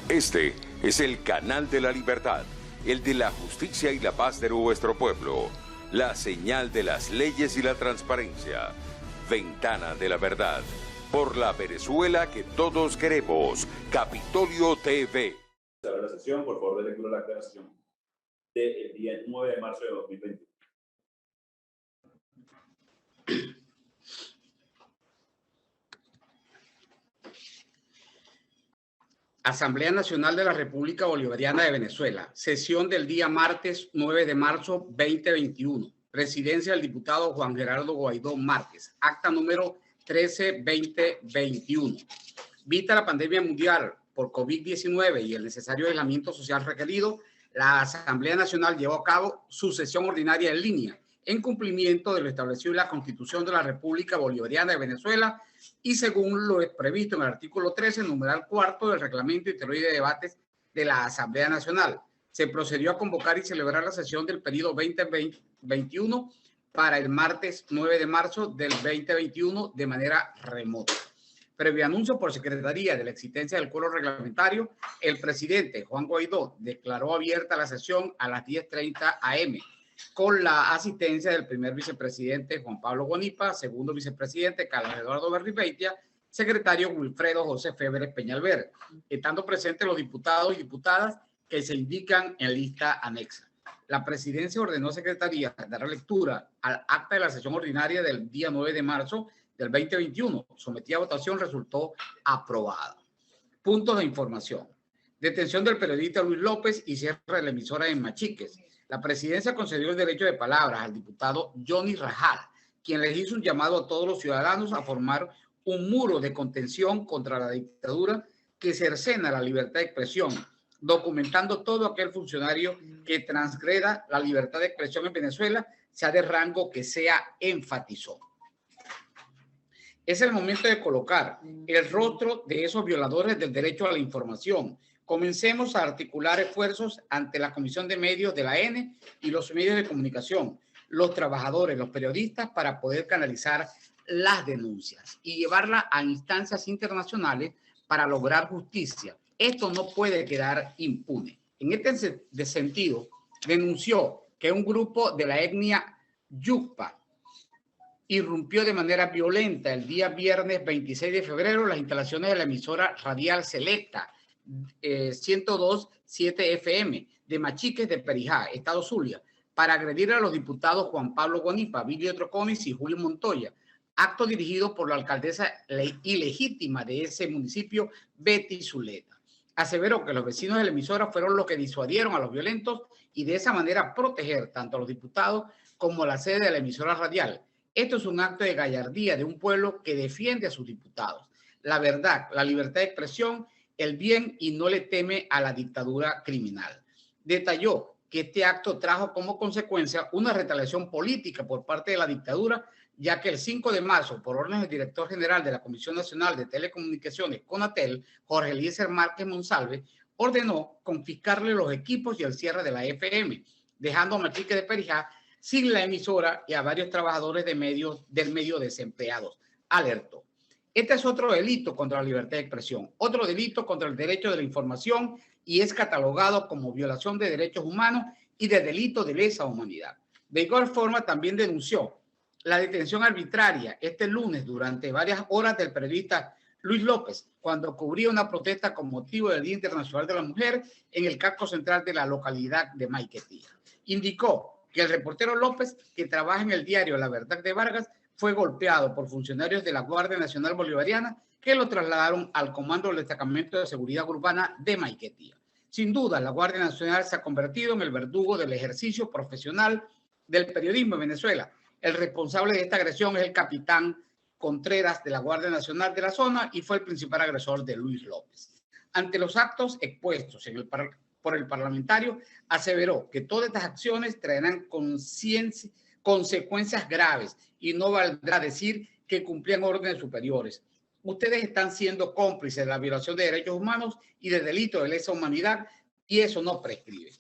Este es el canal de la libertad, el de la justicia y la paz de nuestro pueblo, la señal de las leyes y la transparencia, Ventana de la Verdad, por la Venezuela que todos queremos, Capitolio TV. La sesión, por favor, de lectura de la acta de la sesión del día 9 de marzo de 2020. Asamblea Nacional de la República Bolivariana de Venezuela, sesión del día martes 9 de marzo 2021. Presidencia del diputado Juan Gerardo Guaidó Márquez, acta número 13-2021. Vista la pandemia mundial por COVID-19 y el necesario aislamiento social requerido, la Asamblea Nacional llevó a cabo su sesión ordinaria en línea, en cumplimiento de lo establecido en la Constitución de la República Bolivariana de Venezuela y según lo previsto en el artículo 13, numeral 4 del Reglamento Interior y de Debates de la Asamblea Nacional. Se procedió a convocar y celebrar la sesión del periodo 2021 para el martes 9 de marzo del 2021 de manera remota. Previo anuncio por Secretaría de la existencia del quórum reglamentario, el presidente Juan Guaidó declaró abierta la sesión a las 10:30 am con la asistencia del primer vicepresidente Juan Pablo Guanipa, segundo vicepresidente Carlos Eduardo Berribeitia, secretario Wilfredo José Febres Peñalver, estando presentes los diputados y diputadas que se indican en lista anexa. La presidencia ordenó a Secretaría dar lectura al acta de la sesión ordinaria del día 9 de marzo del 2021. Sometida a votación, resultó aprobada. Puntos de información. Detención del periodista Luis López y cierre de la emisora en Machiques. La presidencia concedió el derecho de palabra al diputado Johnny Rajal, quien les hizo un llamado a todos los ciudadanos a formar un muro de contención contra la dictadura que cercena la libertad de expresión, documentando todo aquel funcionario que transgreda la libertad de expresión en Venezuela, sea de rango que sea, enfatizó. Es el momento de colocar el rostro de esos violadores del derecho a la información. Comencemos a articular esfuerzos ante la Comisión de Medios de la N y los medios de comunicación, los trabajadores, los periodistas, para poder canalizar las denuncias y llevarlas a instancias internacionales para lograr justicia. Esto no puede quedar impune. En este sentido, denunció que un grupo de la etnia Yucpa irrumpió de manera violenta el día viernes 26 de febrero las instalaciones de la emisora radial Selecta 102.7 FM de Machiques de Perijá, Estado Zulia, para agredir a los diputados Juan Pablo Guanipa, Bilio Troconis y Julio Montoya, acto dirigido por la alcaldesa ilegítima de ese municipio, Betty Zuleta. Aseveró que los vecinos de la emisora fueron los que disuadieron a los violentos y de esa manera proteger tanto a los diputados como a la sede de la emisora radial. Esto es un acto de gallardía de un pueblo que defiende a sus diputados, la verdad, la libertad de expresión, el bien y no le teme a la dictadura criminal. Detalló que este acto trajo como consecuencia una retaliación política por parte de la dictadura, ya que el 5 de marzo, por orden del director general de la Comisión Nacional de Telecomunicaciones, CONATEL, Jorge Eliezer Márquez Monsalve, ordenó confiscarle los equipos y el cierre de la FM, dejando a Machiques de Perijá sin la emisora y a varios trabajadores del medio desempleados. Alertó. Este es otro delito contra la libertad de expresión, otro delito contra el derecho de la información y es catalogado como violación de derechos humanos y de delito de lesa humanidad. De igual forma, también denunció la detención arbitraria este lunes durante varias horas del periodista Luis López, cuando cubría una protesta con motivo del Día Internacional de la Mujer en el casco central de la localidad de Maiquetía. Indicó que el reportero López, que trabaja en el diario La Verdad de Vargas, fue golpeado por funcionarios de la Guardia Nacional Bolivariana que lo trasladaron al comando del Destacamento de Seguridad Urbana de Maiquetía. Sin duda, la Guardia Nacional se ha convertido en el verdugo del ejercicio profesional del periodismo en Venezuela. El responsable de esta agresión es el capitán Contreras de la Guardia Nacional de la zona y fue el principal agresor de Luis López. Ante los actos expuestos por el parlamentario, aseveró que todas estas acciones traerán consecuencias graves y no valdrá decir que cumplían órdenes superiores. Ustedes están siendo cómplices de la violación de derechos humanos y de delitos de lesa humanidad y eso no prescribe.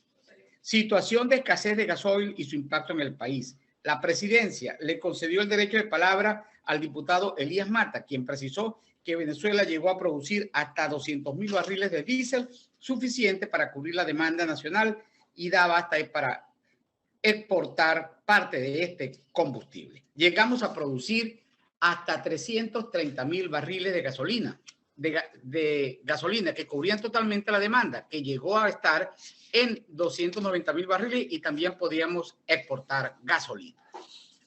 Situación de escasez de gasoil y su impacto en el país. La presidencia le concedió el derecho de palabra al diputado Elías Mata, quien precisó que que Venezuela llegó a producir hasta 200.000 barriles de diésel, suficiente para cubrir la demanda nacional y daba hasta ahí para exportar parte de este combustible. Llegamos a producir hasta 330.000 barriles de gasolina, de gasolina que cubrían totalmente la demanda, que llegó a estar en 290.000 barriles y también podíamos exportar gasolina.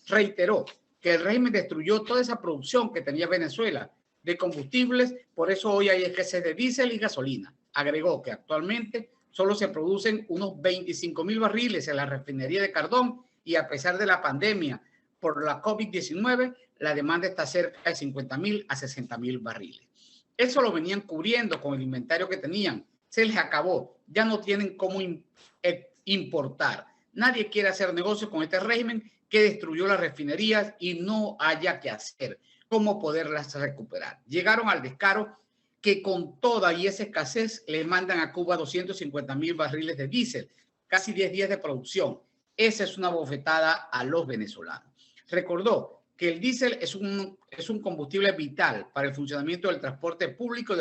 Reiteró que el régimen destruyó toda esa producción que tenía Venezuela de combustibles, por eso hoy hay escasez de diésel y gasolina. Agregó que actualmente solo se producen unos 25.000 barriles en la refinería de Cardón y a pesar de la pandemia por la COVID-19, la demanda está cerca de 50.000 a 60.000 barriles. Eso lo venían cubriendo con el inventario que tenían. Se les acabó. Ya no tienen cómo importar. Nadie quiere hacer negocio con este régimen que destruyó las refinerías y no haya que hacer. ¿Cómo poderlas recuperar? Llegaron al descaro que con toda y esa escasez le mandan a Cuba 250.000 barriles de diésel, casi 10 días de producción. Esa es una bofetada a los venezolanos. Recordó que el diésel es un combustible vital para el funcionamiento del transporte público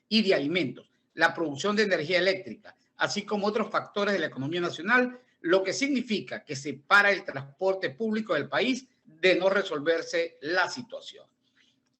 y de alimentos, la producción de energía eléctrica, así como otros factores de la economía nacional, lo que significa que se para el transporte público del país de no resolverse la situación.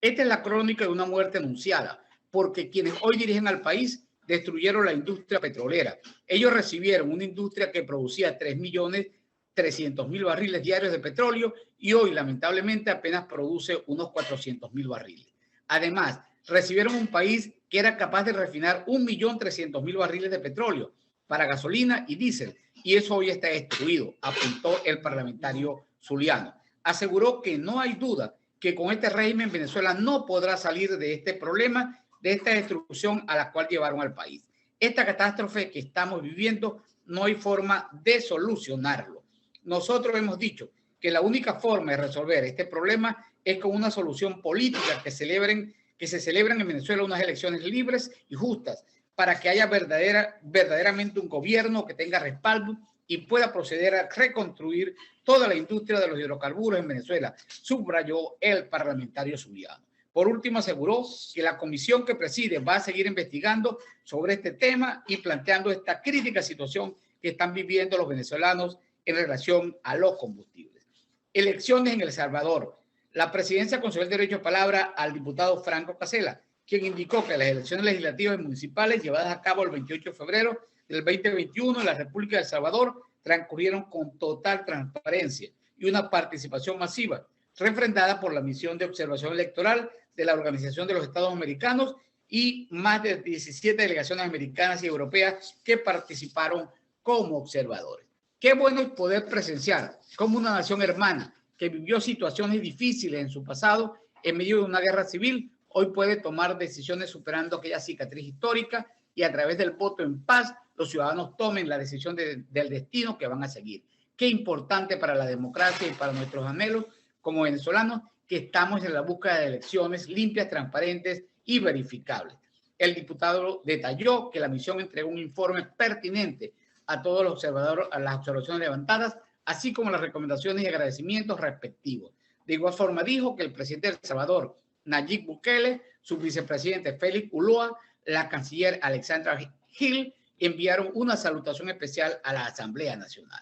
Esta es la crónica de una muerte anunciada, porque quienes hoy dirigen al país destruyeron la industria petrolera. Ellos recibieron una industria que producía 3.300.000 barriles diarios de petróleo y hoy lamentablemente apenas produce unos 400.000 barriles. Además, recibieron un país que era capaz de refinar 1.300.000 barriles de petróleo para gasolina y diésel, y eso hoy está destruido, apuntó el parlamentario zuliano. Aseguró que no hay duda que con este régimen Venezuela no podrá salir de este problema, de esta destrucción a la cual llevaron al país. Esta catástrofe que estamos viviendo no hay forma de solucionarlo. Nosotros hemos dicho que la única forma de resolver este problema es con una solución política que se celebren en Venezuela unas elecciones libres y justas para que haya verdaderamente un gobierno que tenga respaldo y pueda proceder a reconstruir toda la industria de los hidrocarburos en Venezuela, subrayó el parlamentario zuliano. Por último, aseguró que la comisión que preside va a seguir investigando sobre este tema y planteando esta crítica situación que están viviendo los venezolanos en relación a los combustibles. Elecciones en El Salvador. La presidencia concedió el derecho de palabra al diputado Franco Casella, quien indicó que las elecciones legislativas y municipales llevadas a cabo el 28 de febrero del 2021 en la República de El Salvador transcurrieron con total transparencia y una participación masiva, refrendada por la misión de observación electoral de la Organización de los Estados Americanos y más de 17 delegaciones americanas y europeas que participaron como observadores. Qué bueno es poder presenciar cómo una nación hermana que vivió situaciones difíciles en su pasado en medio de una guerra civil, hoy puede tomar decisiones superando aquella cicatriz histórica y a través del voto en paz los ciudadanos tomen la decisión del destino que van a seguir. Qué importante para la democracia y para nuestros anhelos como venezolanos que estamos en la búsqueda de elecciones limpias, transparentes y verificables. El diputado detalló que la misión entregó un informe pertinente a todos los observadores, a las observaciones levantadas, así como las recomendaciones y agradecimientos respectivos. De igual forma dijo que el presidente de El Salvador, Nayib Bukele, su vicepresidente Félix Ulloa, la canciller Alexandra Hill, enviaron una salutación especial a la Asamblea Nacional.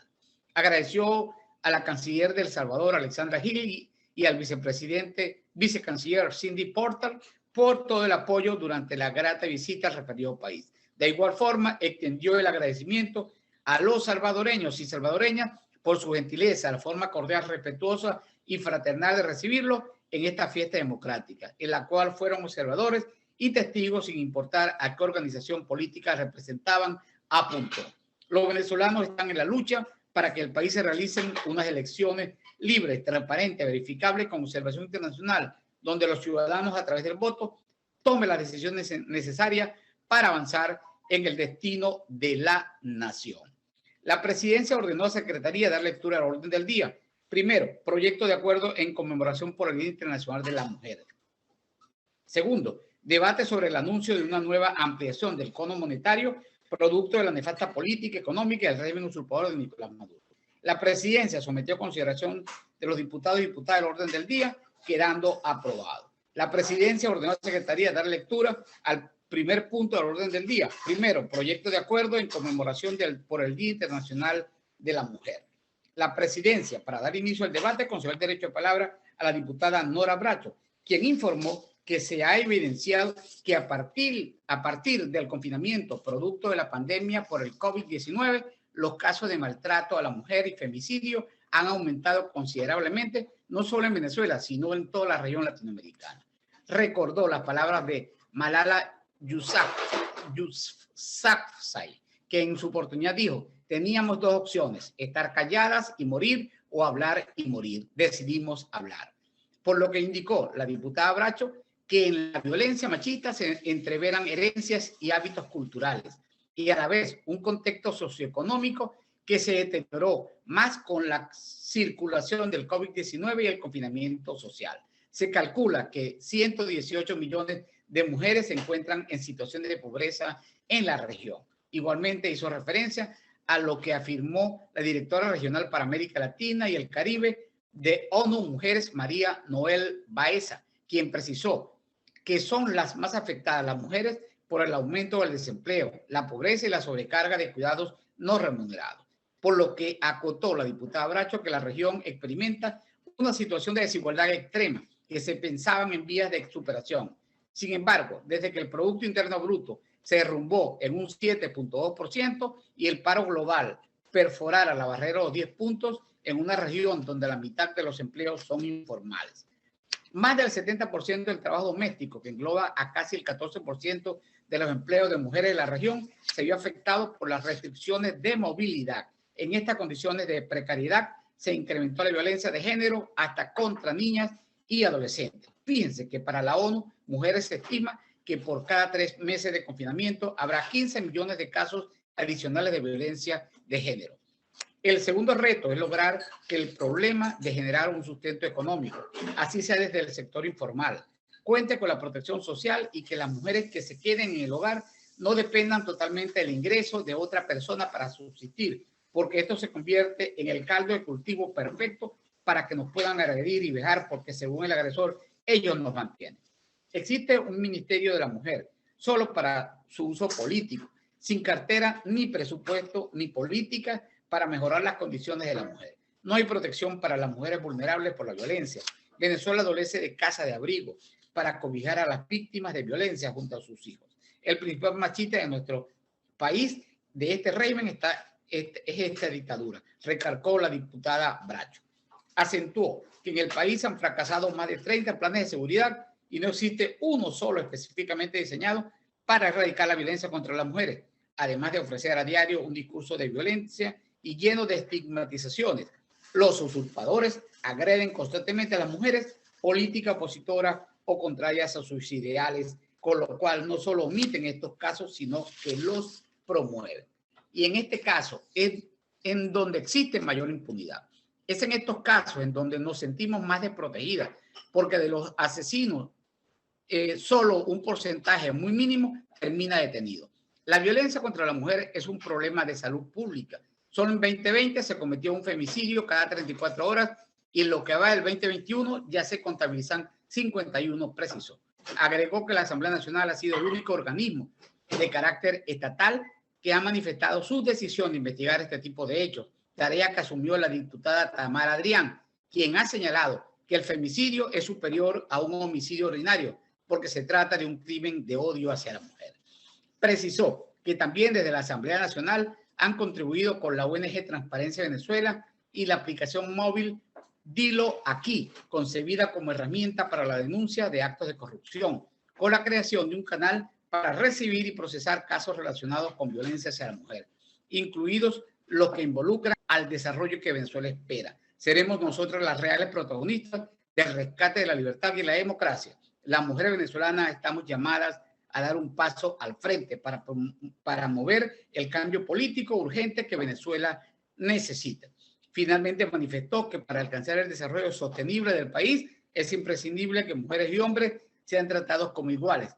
Agradeció a la canciller de El Salvador, Alexandra Hill, y al vicecanciller Cindy Porter por todo el apoyo durante la grata visita al referido país. De igual forma, extendió el agradecimiento a los salvadoreños y salvadoreñas por su gentileza, la forma cordial, respetuosa y fraternal de recibirlo en esta fiesta democrática, en la cual fueron observadores y testigos sin importar a qué organización política representaban, apuntó. Los venezolanos están en la lucha para que el país se realicen unas elecciones libres, transparentes, verificables con observación internacional, donde los ciudadanos a través del voto tomen las decisiones necesarias para avanzar en el destino de la nación. La presidencia ordenó a Secretaría dar lectura al orden del día. Primero, proyecto de acuerdo en conmemoración por el Día Internacional de la Mujer. Segundo, debate sobre el anuncio de una nueva ampliación del cono monetario, producto de la nefasta política económica del régimen usurpador de Nicolás Maduro. La presidencia sometió a consideración de los diputados y diputadas el orden del día, quedando aprobado. La presidencia ordenó a la Secretaría dar lectura al primer punto del orden del día. Primero, proyecto de acuerdo en conmemoración por el Día Internacional de la Mujer. La presidencia, para dar inicio al debate, concedió el derecho de palabra a la diputada Nora Bracho, quien informó que se ha evidenciado que a partir del confinamiento producto de la pandemia por el COVID-19, los casos de maltrato a la mujer y femicidio han aumentado considerablemente, no solo en Venezuela, sino en toda la región latinoamericana. Recordó las palabras de Malala Yousafzai, que en su oportunidad dijo: teníamos dos opciones, estar calladas y morir o hablar y morir. Decidimos hablar. Por lo que indicó la diputada Bracho que en la violencia machista se entreveran herencias y hábitos culturales y a la vez un contexto socioeconómico que se deterioró más con la circulación del COVID-19 y el confinamiento social. Se calcula que 118 millones de mujeres se encuentran en situaciones de pobreza en la región. Igualmente hizo referencia a lo que afirmó la directora regional para América Latina y el Caribe de ONU Mujeres, María Noel Baeza, quien precisó que son las más afectadas las mujeres por el aumento del desempleo, la pobreza y la sobrecarga de cuidados no remunerados. Por lo que acotó la diputada Bracho que la región experimenta una situación de desigualdad extrema que se pensaban en vías de superación. Sin embargo, desde que el Producto Interno Bruto se derrumbó en un 7.2% y el paro global perforara la barrera de los 10 puntos en una región donde la mitad de los empleos son informales. Más del 70% del trabajo doméstico, que engloba a casi el 14% de los empleos de mujeres de la región, se vio afectado por las restricciones de movilidad. En estas condiciones de precariedad se incrementó la violencia de género hasta contra niñas y adolescentes. Fíjense que para la ONU Mujeres se estima que por cada 3 meses de confinamiento habrá 15 millones de casos adicionales de violencia de género. El segundo reto es lograr que el problema de generar un sustento económico, así sea desde el sector informal, cuente con la protección social y que las mujeres que se queden en el hogar no dependan totalmente del ingreso de otra persona para subsistir, porque esto se convierte en el caldo de cultivo perfecto para que nos puedan agredir y vejar, porque según el agresor, ellos nos mantienen. Existe un Ministerio de la Mujer, solo para su uso político, sin cartera, ni presupuesto, ni política para mejorar las condiciones de la mujer. No hay protección para las mujeres vulnerables por la violencia. Venezuela adolece de casa de abrigo para cobijar a las víctimas de violencia junto a sus hijos. El principal machista de nuestro país, de este régimen, es esta dictadura, recalcó la diputada Bracho. Acentuó que en el país han fracasado más de 30 planes de seguridad y no existe uno solo específicamente diseñado para erradicar la violencia contra las mujeres, además de ofrecer a diario un discurso de violencia y lleno de estigmatizaciones. Los usurpadores agreden constantemente a las mujeres, políticas opositoras o contrarias a sus ideales, con lo cual no solo omiten estos casos, sino que los promueven. Y en este caso es en donde existe mayor impunidad. Es en estos casos en donde nos sentimos más desprotegidas, porque de los asesinos solo un porcentaje muy mínimo termina detenido. La violencia contra la mujer es un problema de salud pública. Solo en 2020 se cometió un femicidio cada 34 horas y en lo que va del 2021 ya se contabilizan 51 precisos. Agregó que la Asamblea Nacional ha sido el único organismo de carácter estatal que ha manifestado su decisión de investigar este tipo de hechos, tarea que asumió la diputada Tamara Adrián, quien ha señalado que el femicidio es superior a un homicidio ordinario porque se trata de un crimen de odio hacia la mujer. Precisó que también desde la Asamblea Nacional han contribuido con la ONG Transparencia Venezuela y la aplicación móvil Dilo Aquí, concebida como herramienta para la denuncia de actos de corrupción, con la creación de un canal para recibir y procesar casos relacionados con violencia hacia la mujer, incluidos los que involucran al desarrollo que Venezuela espera. Seremos nosotros las reales protagonistas del rescate de la libertad y la democracia. Las mujeres venezolanas estamos llamadas a dar un paso al frente para mover el cambio político urgente que Venezuela necesita. Finalmente manifestó que para alcanzar el desarrollo sostenible del país es imprescindible que mujeres y hombres sean tratados como iguales,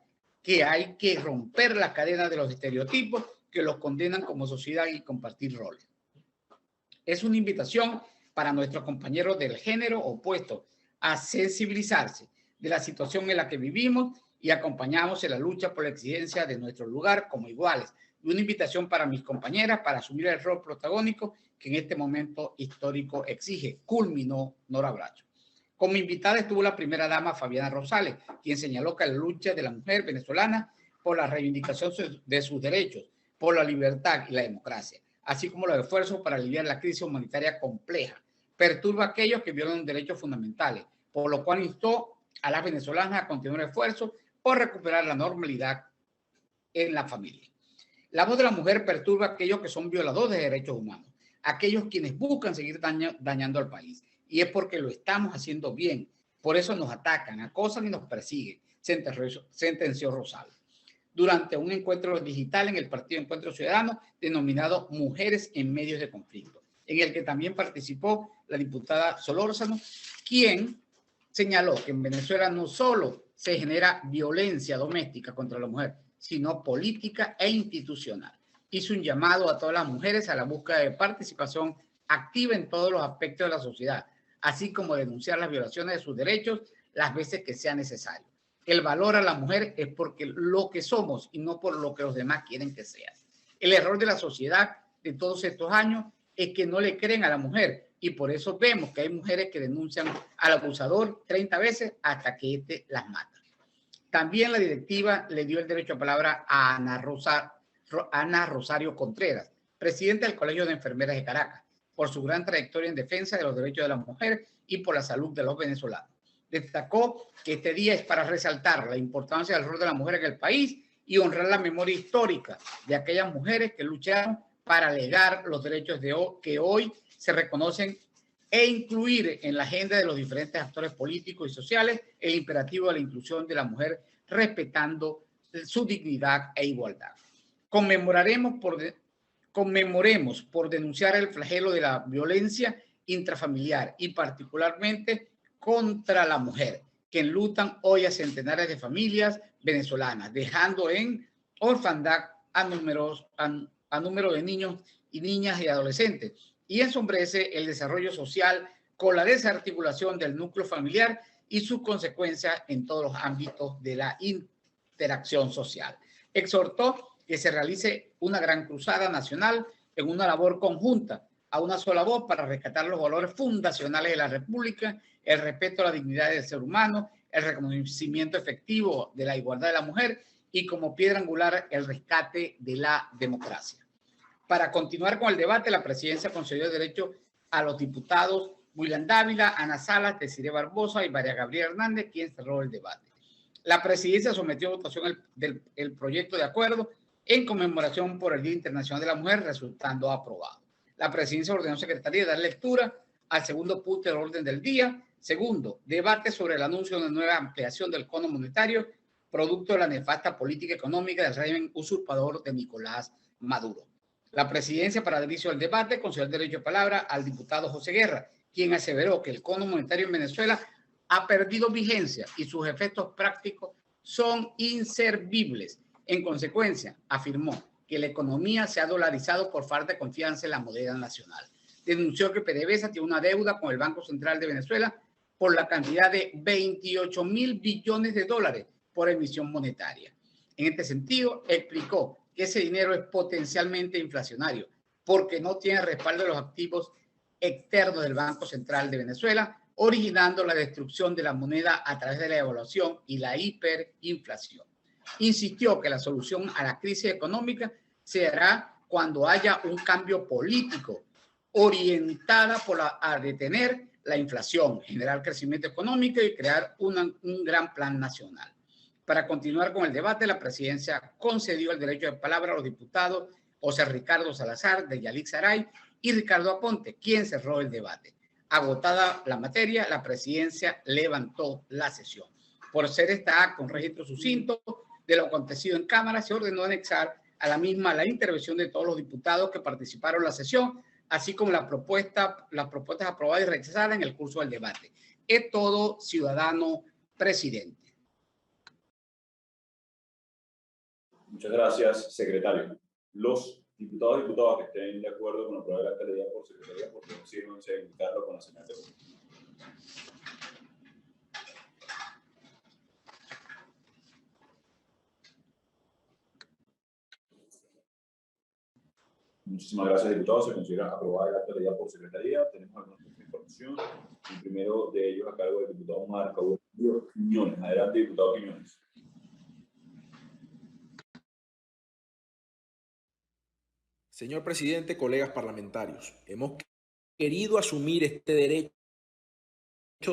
que hay que romper la cadena de los estereotipos que los condenan como sociedad y compartir roles. Es una invitación para nuestros compañeros del género opuesto a sensibilizarse de la situación en la que vivimos y acompañamos en la lucha por la exigencia de nuestro lugar como iguales. Y una invitación para mis compañeras para asumir el rol protagónico que en este momento histórico exige, culminó Nora Bracho. Como invitada estuvo la primera dama Fabiana Rosales, quien señaló que la lucha de la mujer venezolana por la reivindicación de sus derechos, por la libertad y la democracia, así como los esfuerzos para aliviar la crisis humanitaria compleja, perturba a aquellos que violan derechos fundamentales, por lo cual instó a las venezolanas a continuar esfuerzos por recuperar la normalidad en la familia. La voz de la mujer perturba a aquellos que son violadores de derechos humanos, aquellos quienes buscan seguir dañando al país. Y es porque lo estamos haciendo bien. Por eso nos atacan, acosan y nos persiguen, sentenció Rosales. Durante un encuentro digital en el Partido Encuentro Ciudadano denominado Mujeres en Medios de Conflicto, en el que también participó la diputada Solórzano, quien señaló que en Venezuela no solo se genera violencia doméstica contra la mujer, sino política e institucional. Hizo un llamado a todas las mujeres a la búsqueda de participación activa en todos los aspectos de la sociedad, así como denunciar las violaciones de sus derechos las veces que sea necesario. El valor a la mujer es porque lo que somos y no por lo que los demás quieren que sea. El error de la sociedad de todos estos años es que no le creen a la mujer y por eso vemos que hay mujeres que denuncian al abusador 30 veces hasta que éste las mata. También la directiva le dio el derecho a palabra a Ana Rosario Contreras, presidenta del Colegio de Enfermeras de Caracas, por su gran trayectoria en defensa de los derechos de la mujer y por la salud de los venezolanos. Destacó que este día es para resaltar la importancia del rol de la mujer en el país y honrar la memoria histórica de aquellas mujeres que lucharon para legar los derechos que hoy se reconocen e incluir en la agenda de los diferentes actores políticos y sociales el imperativo de la inclusión de la mujer respetando su dignidad e igualdad. Conmemoremos por denunciar el flagelo de la violencia intrafamiliar y particularmente contra la mujer, que enlutan hoy a centenares de familias venezolanas, dejando en orfandad a número de niños y niñas y adolescentes, y ensombrece el desarrollo social con la desarticulación del núcleo familiar y sus consecuencias en todos los ámbitos de la interacción social. Exhortó que se realice una gran cruzada nacional en una labor conjunta, a una sola voz para rescatar los valores fundacionales de la República, el respeto a la dignidad del ser humano, el reconocimiento efectivo de la igualdad de la mujer y como piedra angular el rescate de la democracia. Para continuar con el debate, la presidencia concedió el derecho a los diputados William Dávila, Ana Salas, Desiree Barbosa y María Gabriela Hernández, quien cerró el debate. La presidencia sometió a votación el proyecto de acuerdo en conmemoración por el Día Internacional de la Mujer, resultando aprobado. La presidencia ordenó a Secretaría dar lectura al segundo punto del orden del día. Segundo, debate sobre el anuncio de una nueva ampliación del cono monetario, producto de la nefasta política económica del régimen usurpador de Nicolás Maduro. La presidencia, para dar inicio al debate, concedió el derecho de palabra al diputado José Guerra, quien aseveró que el cono monetario en Venezuela ha perdido vigencia y sus efectos prácticos son inservibles. En consecuencia, afirmó que la economía se ha dolarizado por falta de confianza en la moneda nacional. Denunció que PDVSA tiene una deuda con el Banco Central de Venezuela por la cantidad de 28.000 billones de dólares por emisión monetaria. En este sentido, explicó que ese dinero es potencialmente inflacionario porque no tiene respaldo de los activos externos del Banco Central de Venezuela, originando la destrucción de la moneda a través de la devaluación y la hiperinflación. Insistió que la solución a la crisis económica se hará cuando haya un cambio político orientada a detener la inflación, generar crecimiento económico y crear un gran plan nacional. Para continuar con el debate, la presidencia concedió el derecho de palabra a los diputados José Ricardo Salazar, de Yalix Saray y Ricardo Aponte, quien cerró el debate. Agotada la materia, la presidencia levantó la sesión. Por ser esta acta un registro sucinto de lo acontecido en Cámara, se ordenó anexar a la misma la intervención de todos los diputados que participaron en la sesión, así como las propuestas aprobadas y rechazadas en el curso del debate. Es todo, ciudadano presidente. Muchas gracias, secretario. Los diputados y diputadas que estén de acuerdo con la prueba de la calidad por secretaría, por favor, sírvanse a indicarlo con la señal de voto. Muchísimas gracias, diputado. Se considera aprobada el acta leída por secretaría. Tenemos algunos puntos de información. El primero de ellos a cargo del diputado Marco Aurelio Quiñones. Adelante, diputado Quiñones. Señor presidente, colegas parlamentarios, hemos querido asumir este derecho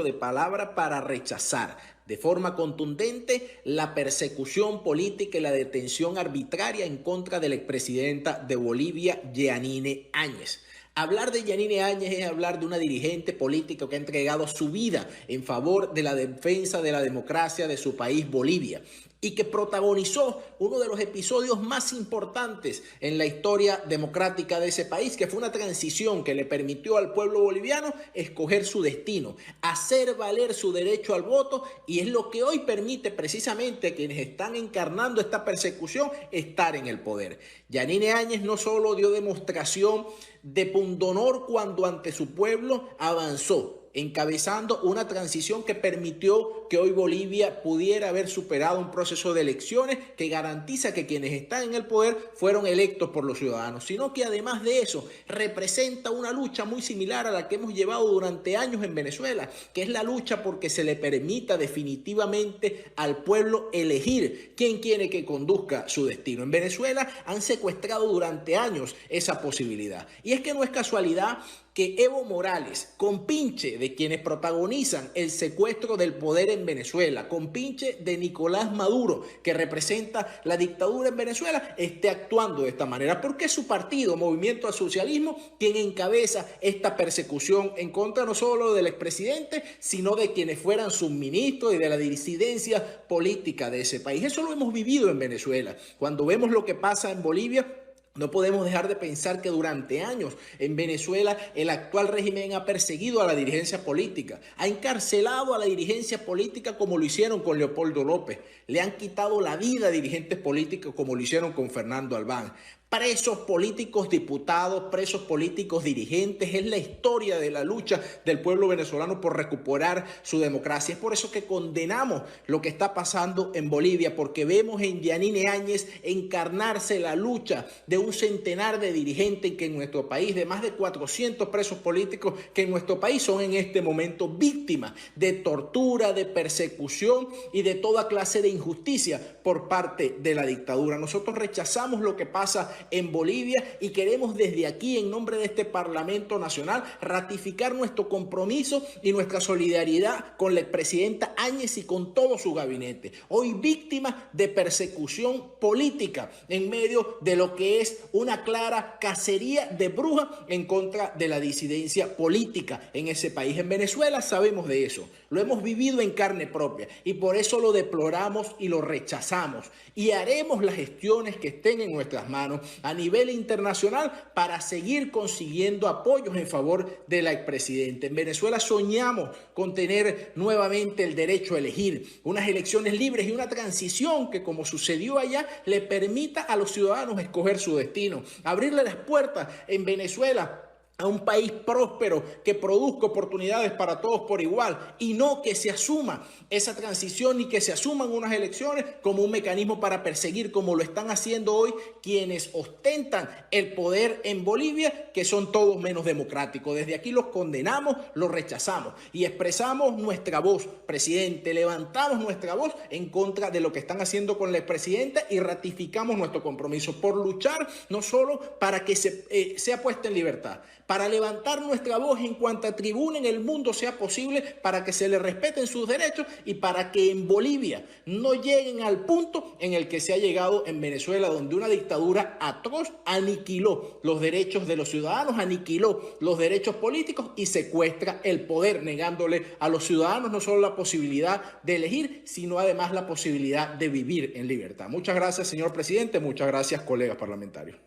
de palabra para rechazar de forma contundente la persecución política y la detención arbitraria en contra de la expresidenta de Bolivia, Yanine Áñez. Hablar de Yanine Áñez es hablar de una dirigente política que ha entregado su vida en favor de la defensa de la democracia de su país, Bolivia, y que protagonizó uno de los episodios más importantes en la historia democrática de ese país, que fue una transición que le permitió al pueblo boliviano escoger su destino, hacer valer su derecho al voto, y es lo que hoy permite precisamente a quienes están encarnando esta persecución estar en el poder. Yanine Áñez no solo dio demostración de pundonor cuando ante su pueblo avanzó, encabezando una transición que permitió que hoy Bolivia pudiera haber superado un proceso de elecciones que garantiza que quienes están en el poder fueron electos por los ciudadanos, sino que además de eso representa una lucha muy similar a la que hemos llevado durante años en Venezuela, que es la lucha porque se le permita definitivamente al pueblo elegir quién quiere que conduzca su destino. En Venezuela han secuestrado durante años esa posibilidad, y es que no es casualidad que Evo Morales, compinche de quienes protagonizan el secuestro del poder en Venezuela, compinche de Nicolás Maduro, que representa la dictadura en Venezuela, esté actuando de esta manera, porque es su partido, Movimiento al Socialismo, quien encabeza esta persecución en contra no solo del expresidente, sino de quienes fueran sus ministros y de la disidencia política de ese país. Eso lo hemos vivido en Venezuela. Cuando vemos lo que pasa en Bolivia, no podemos dejar de pensar que durante años en Venezuela el actual régimen ha perseguido a la dirigencia política, ha encarcelado a la dirigencia política como lo hicieron con Leopoldo López, le han quitado la vida a dirigentes políticos como lo hicieron con Fernando Albán. Presos políticos diputados, presos políticos dirigentes, es la historia de la lucha del pueblo venezolano por recuperar su democracia. Es por eso que condenamos lo que está pasando en Bolivia, porque vemos en Yanine Áñez encarnarse la lucha de un centenar de dirigentes que en nuestro país, de más de 400 presos políticos que en nuestro país son en este momento víctimas de tortura, de persecución y de toda clase de injusticia por parte de la dictadura. Nosotros rechazamos lo que pasa en Bolivia y queremos desde aquí, en nombre de este Parlamento Nacional, ratificar nuestro compromiso y nuestra solidaridad con la expresidenta Áñez y con todo su gabinete, hoy víctima de persecución política en medio de lo que es una clara cacería de brujas en contra de la disidencia política en ese país. En Venezuela sabemos de eso, lo hemos vivido en carne propia y por eso lo deploramos y lo rechazamos, y haremos las gestiones que estén en nuestras manos a nivel internacional para seguir consiguiendo apoyos en favor de la expresidenta. En Venezuela soñamos con tener nuevamente el derecho a elegir, unas elecciones libres y una transición que, como sucedió allá, le permita a los ciudadanos escoger su destino, abrirle las puertas en Venezuela a un país próspero que produzca oportunidades para todos por igual, y no que se asuma esa transición y que se asuman unas elecciones como un mecanismo para perseguir, como lo están haciendo hoy quienes ostentan el poder en Bolivia, que son todos menos democráticos. Desde aquí los condenamos, los rechazamos y expresamos nuestra voz, presidente, levantamos nuestra voz en contra de lo que están haciendo con la expresidenta y ratificamos nuestro compromiso por luchar no solo para que sea puesta en libertad, para levantar nuestra voz en cuanta tribuna en el mundo sea posible, para que se le respeten sus derechos y para que en Bolivia no lleguen al punto en el que se ha llegado en Venezuela, donde una dictadura atroz aniquiló los derechos de los ciudadanos, aniquiló los derechos políticos y secuestra el poder, negándole a los ciudadanos no solo la posibilidad de elegir, sino además la posibilidad de vivir en libertad. Muchas gracias, señor presidente. Muchas gracias, colegas parlamentarios.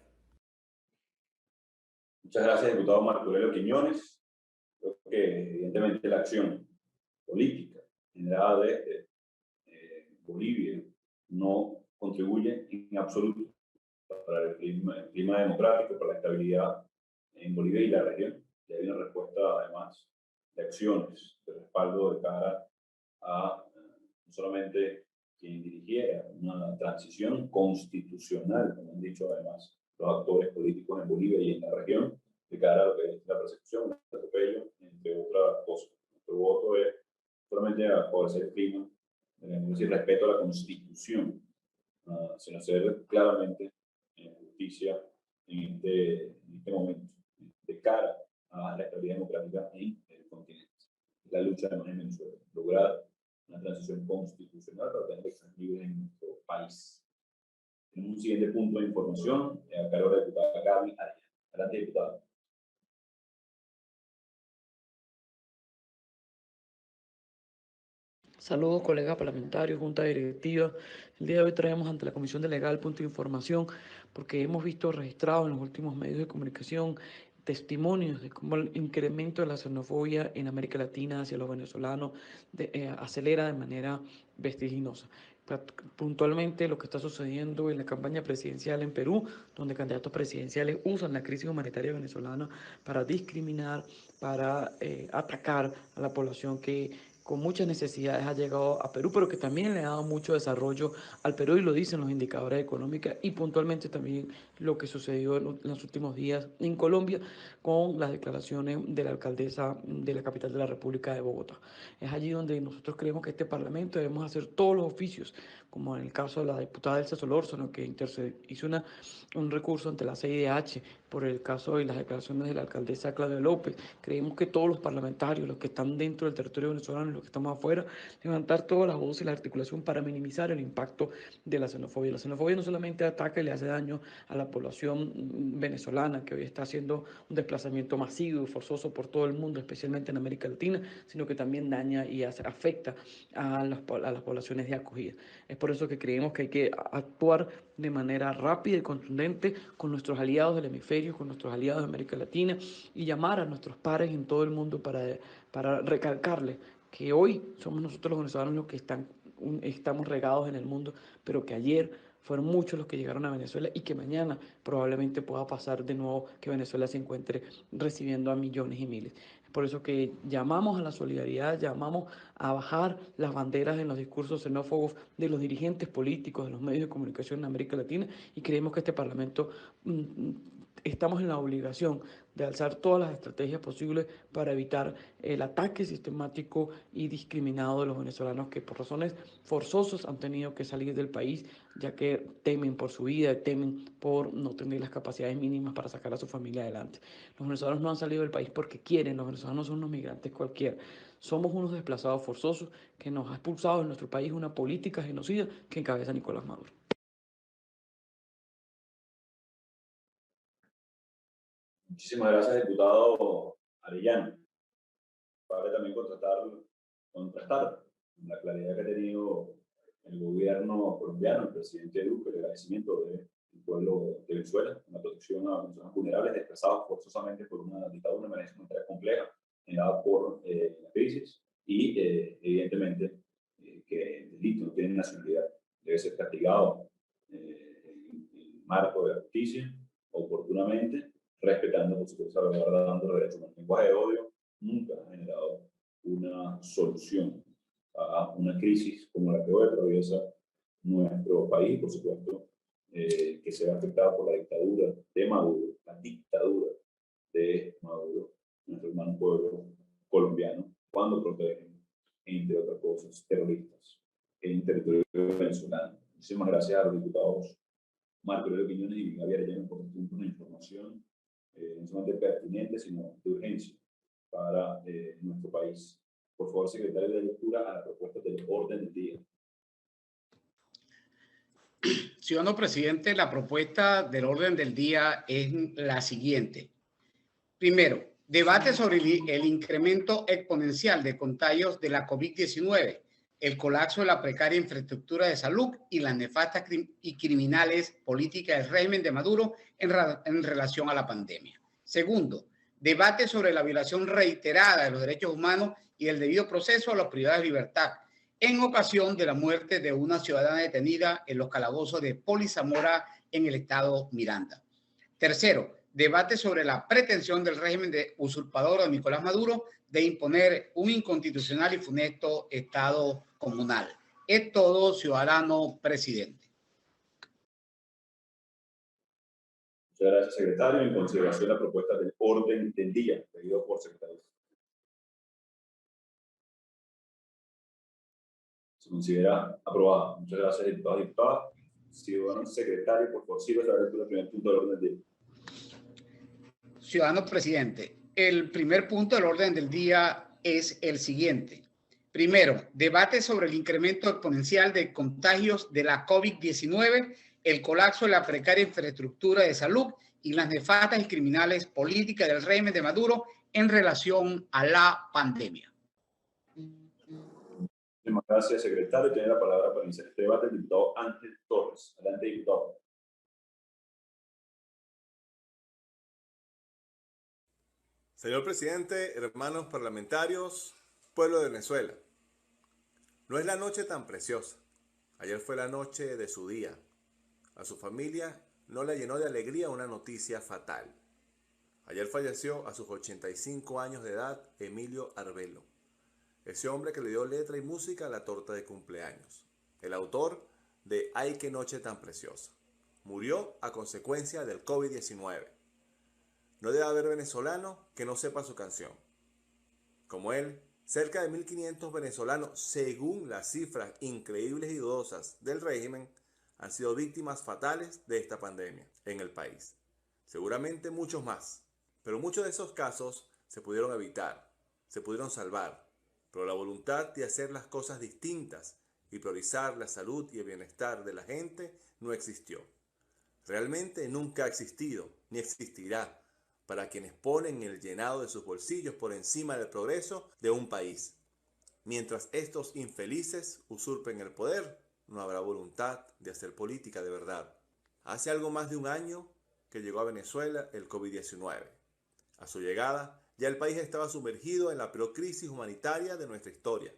Muchas gracias, diputado Marco Aurelio Quiñones. Creo que evidentemente la acción política generada desde Bolivia no contribuye en absoluto para el clima democrático, para la estabilidad en Bolivia y la región. Y hay una respuesta, además, de acciones de respaldo de cara a no solamente quien dirigiera una transición constitucional, como han dicho además los actores políticos en Bolivia y en la región de cara a lo que es la persecución, el atropello, entre otras cosas. Nuestro voto es solamente a favorecer el clima, es decir, respeto a la Constitución, sin hacer claramente justicia en este momento, de cara a la estabilidad democrática en el continente. La lucha además en Venezuela, lograr una transición constitucional para tener elecciones libres en nuestro país. Tenemos un siguiente punto de información a cargo de la diputada Gaby Arias. Adelante, diputada. Saludos, colegas parlamentarios, junta directiva. El día de hoy traemos ante la Comisión Delegada punto de información porque hemos visto registrados en los últimos medios de comunicación testimonios de cómo el incremento de la xenofobia en América Latina hacia los venezolanos acelera de manera vertiginosa. Puntualmente lo que está sucediendo en la campaña presidencial en Perú, donde candidatos presidenciales usan la crisis humanitaria venezolana para discriminar, para atacar a la población que con muchas necesidades ha llegado a Perú, pero que también le ha dado mucho desarrollo al Perú, y lo dicen los indicadores económicos, y puntualmente también lo que sucedió en los últimos días en Colombia con las declaraciones de la alcaldesa de la capital de la República de Bogotá. Es allí donde nosotros creemos que este Parlamento debemos hacer todos los oficios, como en el caso de la diputada Elsa Solórzano, que hizo un recurso ante la CIDH por el caso de las declaraciones de la alcaldesa Claudia López. Creemos que todos los parlamentarios, los que están dentro del territorio venezolano y los que estamos afuera, levantar todas las voces y la articulación para minimizar el impacto de la xenofobia. La xenofobia no solamente ataca y le hace daño a la población venezolana, que hoy está haciendo un desplazamiento masivo y forzoso por todo el mundo, especialmente en América Latina, sino que también daña y afecta a las poblaciones de acogida. Es por eso que creemos que hay que actuar de manera rápida y contundente con nuestros aliados del hemisferio, con nuestros aliados de América Latina, y llamar a nuestros pares en todo el mundo para recalcarles que hoy somos nosotros los venezolanos los que estamos regados en el mundo, pero que ayer fueron muchos los que llegaron a Venezuela, y que mañana probablemente pueda pasar de nuevo que Venezuela se encuentre recibiendo a millones y miles. Es por eso que llamamos a la solidaridad, llamamos a bajar las banderas en los discursos xenófobos de los dirigentes políticos, de los medios de comunicación en América Latina, y creemos que este Parlamento estamos en la obligación de alzar todas las estrategias posibles para evitar el ataque sistemático y discriminado de los venezolanos que por razones forzosas han tenido que salir del país, ya que temen por su vida, temen por no tener las capacidades mínimas para sacar a su familia adelante. Los venezolanos no han salido del país porque quieren, los venezolanos son unos migrantes cualquiera. Somos unos desplazados forzosos que nos ha expulsado de nuestro país una política genocida que encabeza Nicolás Maduro. Muchísimas gracias, diputado Arellano. Vale también contrastar la claridad que ha tenido el gobierno colombiano, el presidente Duque, el agradecimiento del pueblo de Venezuela, la protección a personas vulnerables desplazadas forzosamente por una dictadura, una humanitaria compleja generada por la crisis, y evidentemente que el delito no tiene nacionalidad, debe ser castigado en el marco de la justicia oportunamente, respetando, por supuesto, salvaguardando los derechos humanos. El lenguaje de odio nunca ha generado una solución a una crisis como la que hoy atraviesa nuestro país, por supuesto, que se ve afectado por la dictadura de Maduro, nuestro hermano pueblo colombiano, cuando protegen, entre otras cosas, terroristas en territorio venezolano. Muchísimas gracias a los diputados Marco Aurelio Quiñones y Gaby Arellano por puntos de información no solamente pertinente, sino de urgencia para nuestro país. Por favor, secretario de lectura a la propuesta del orden del día. Ciudadano presidente, la propuesta del orden del día es la siguiente. Primero, debate sobre el incremento exponencial de contagios de la COVID-19, el colapso de la precaria infraestructura de salud y las nefastas y criminales políticas del régimen de Maduro en relación a la pandemia. Segundo, debate sobre la violación reiterada de los derechos humanos y el debido proceso a los privados de libertad en ocasión de la muerte de una ciudadana detenida en los calabozos de Poli Zamora en el estado Miranda. Tercero, debate sobre la pretensión del régimen de usurpador de Nicolás Maduro de imponer un inconstitucional y funesto estado comunal. Es todo, ciudadano presidente. Muchas gracias, secretario. En consideración la propuesta del orden del día, pedido por secretario. Se considera aprobada. Muchas gracias, diputados y diputadas. Ciudadano secretario, por favor, siga la lectura del primer punto del orden del día. Ciudadano presidente, el primer punto del orden del día es el siguiente. Primero, debate sobre el incremento exponencial de contagios de la COVID-19, el colapso de la precaria infraestructura de salud y las nefastas y criminales políticas del régimen de Maduro en relación a la pandemia. Muchas gracias, secretario. Tiene la palabra para iniciar este debate el diputado Ángel Torres. Adelante, diputado. Señor presidente, hermanos parlamentarios, pueblo de Venezuela, no es la noche tan preciosa. Ayer fue la noche de su día. A su familia no le llenó de alegría una noticia fatal. Ayer falleció a sus 85 años de edad Emilio Arbelo, ese hombre que le dio letra y música a la torta de cumpleaños, el autor de Ay, qué noche tan preciosa. Murió a consecuencia del COVID-19. No debe haber venezolano que no sepa su canción. Como él, cerca de 1.500 venezolanos, según las cifras increíbles y dudosas del régimen, han sido víctimas fatales de esta pandemia en el país. Seguramente muchos más, pero muchos de esos casos se pudieron evitar, se pudieron salvar, pero la voluntad de hacer las cosas distintas y priorizar la salud y el bienestar de la gente no existió. Realmente nunca ha existido, ni existirá, para quienes ponen el llenado de sus bolsillos por encima del progreso de un país. Mientras estos infelices usurpen el poder, no habrá voluntad de hacer política de verdad. Hace algo más de un año que llegó a Venezuela el COVID-19. A su llegada, ya el país estaba sumergido en la peor crisis humanitaria de nuestra historia.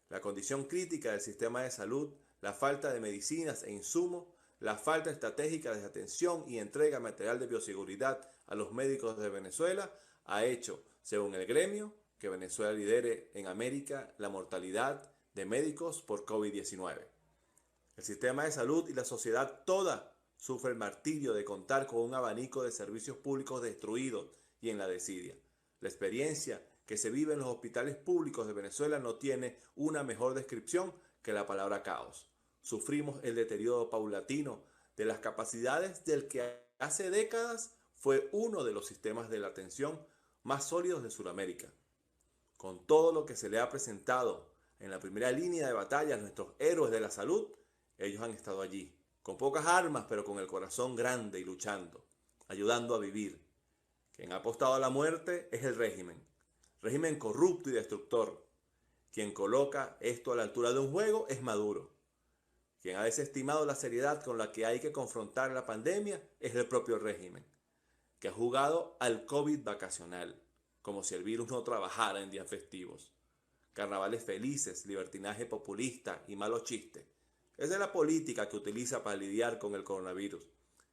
La condición crítica del sistema de salud, la falta de medicinas e insumos, la falta estratégica de atención y entrega de material de bioseguridad a los médicos de Venezuela ha hecho, según el gremio, que Venezuela lidere en América la mortalidad de médicos por COVID-19. El sistema de salud y la sociedad toda sufre el martirio de contar con un abanico de servicios públicos destruidos y en la desidia. La experiencia que se vive en los hospitales públicos de Venezuela no tiene una mejor descripción que la palabra caos. Sufrimos el deterioro paulatino de las capacidades del que hace décadas fue uno de los sistemas de la atención más sólidos de Sudamérica. Con todo lo que se le ha presentado en la primera línea de batalla a nuestros héroes de la salud, ellos han estado allí, con pocas armas pero con el corazón grande y luchando, ayudando a vivir. Quien ha apostado a la muerte es el régimen corrupto y destructor. Quien coloca esto a la altura de un juego es Maduro. Quien ha desestimado la seriedad con la que hay que confrontar la pandemia es el propio régimen, que ha jugado al COVID vacacional, como si el virus no trabajara en días festivos. Carnavales felices, libertinaje populista y malos chistes. Esa es la política que utiliza para lidiar con el coronavirus.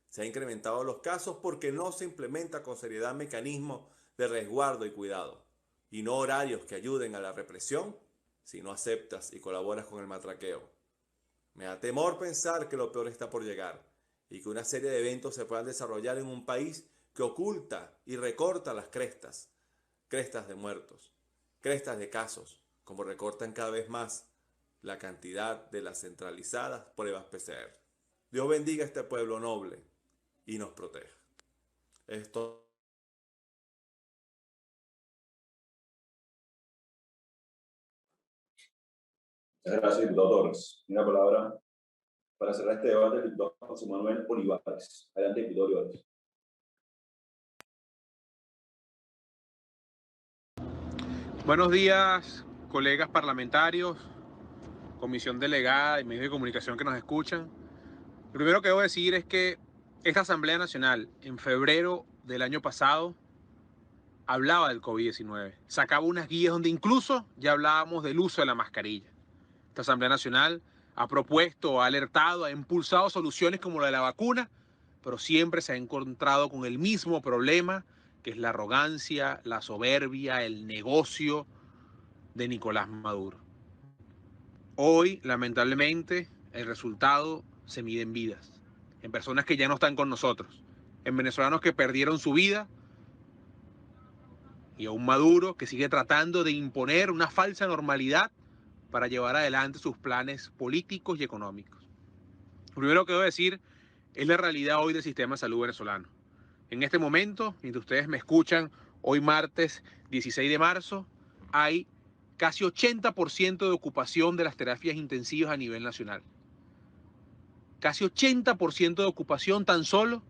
Se han incrementado los casos porque no se implementa con seriedad mecanismos de resguardo y cuidado, y no horarios que ayuden a la represión si no aceptas y colaboras con el matraqueo. Me da temor pensar que lo peor está por llegar y que una serie de eventos se puedan desarrollar en un país que oculta y recorta las crestas de muertos, crestas de casos, como recortan cada vez más la cantidad de las centralizadas pruebas PCR. Dios bendiga a este pueblo noble y nos proteja. Esto Muchas gracias, diputado Torres. Tiene la palabra para cerrar este debate el diputado José Manuel Olivares. Adelante, diputado Olivares. Buenos días, colegas parlamentarios, comisión delegada y medios de comunicación que nos escuchan. Lo primero que debo decir es que esta Asamblea Nacional, en febrero del año pasado, hablaba del COVID-19. Sacaba unas guías donde incluso ya hablábamos del uso de la mascarilla. Esta Asamblea Nacional ha propuesto, ha alertado, ha impulsado soluciones como la de la vacuna, pero siempre se ha encontrado con el mismo problema, que es la arrogancia, la soberbia, el negocio de Nicolás Maduro. Hoy, lamentablemente, el resultado se mide en vidas, en personas que ya no están con nosotros, en venezolanos que perdieron su vida y a un Maduro que sigue tratando de imponer una falsa normalidad para llevar adelante sus planes políticos y económicos. Lo primero que debo decir es la realidad hoy del sistema de salud venezolano. En este momento, mientras ustedes me escuchan, hoy martes 16 de marzo, hay casi 80% de ocupación de las terapias intensivas a nivel nacional. Casi 80% de ocupación tan solo,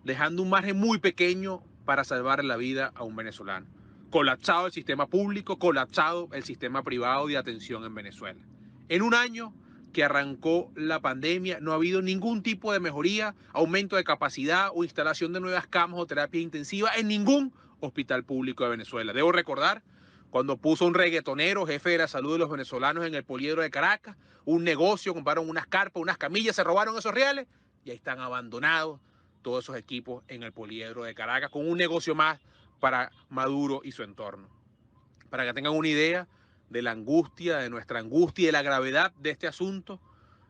dejando un margen muy pequeño para salvar la vida a un venezolano. Colapsado el sistema público, colapsado el sistema privado de atención en Venezuela. En un año que arrancó la pandemia no ha habido ningún tipo de mejoría, aumento de capacidad o instalación de nuevas camas o terapia intensiva en ningún hospital público de Venezuela. Debo recordar cuando puso un reggaetonero, jefe de la salud de los venezolanos en el Poliedro de Caracas, un negocio, compraron unas carpas, unas camillas, se robaron esos reales y ahí están abandonados todos esos equipos en el Poliedro de Caracas con un negocio más para Maduro y su entorno. Para que tengan una idea de la angustia, de nuestra angustia y de la gravedad de este asunto,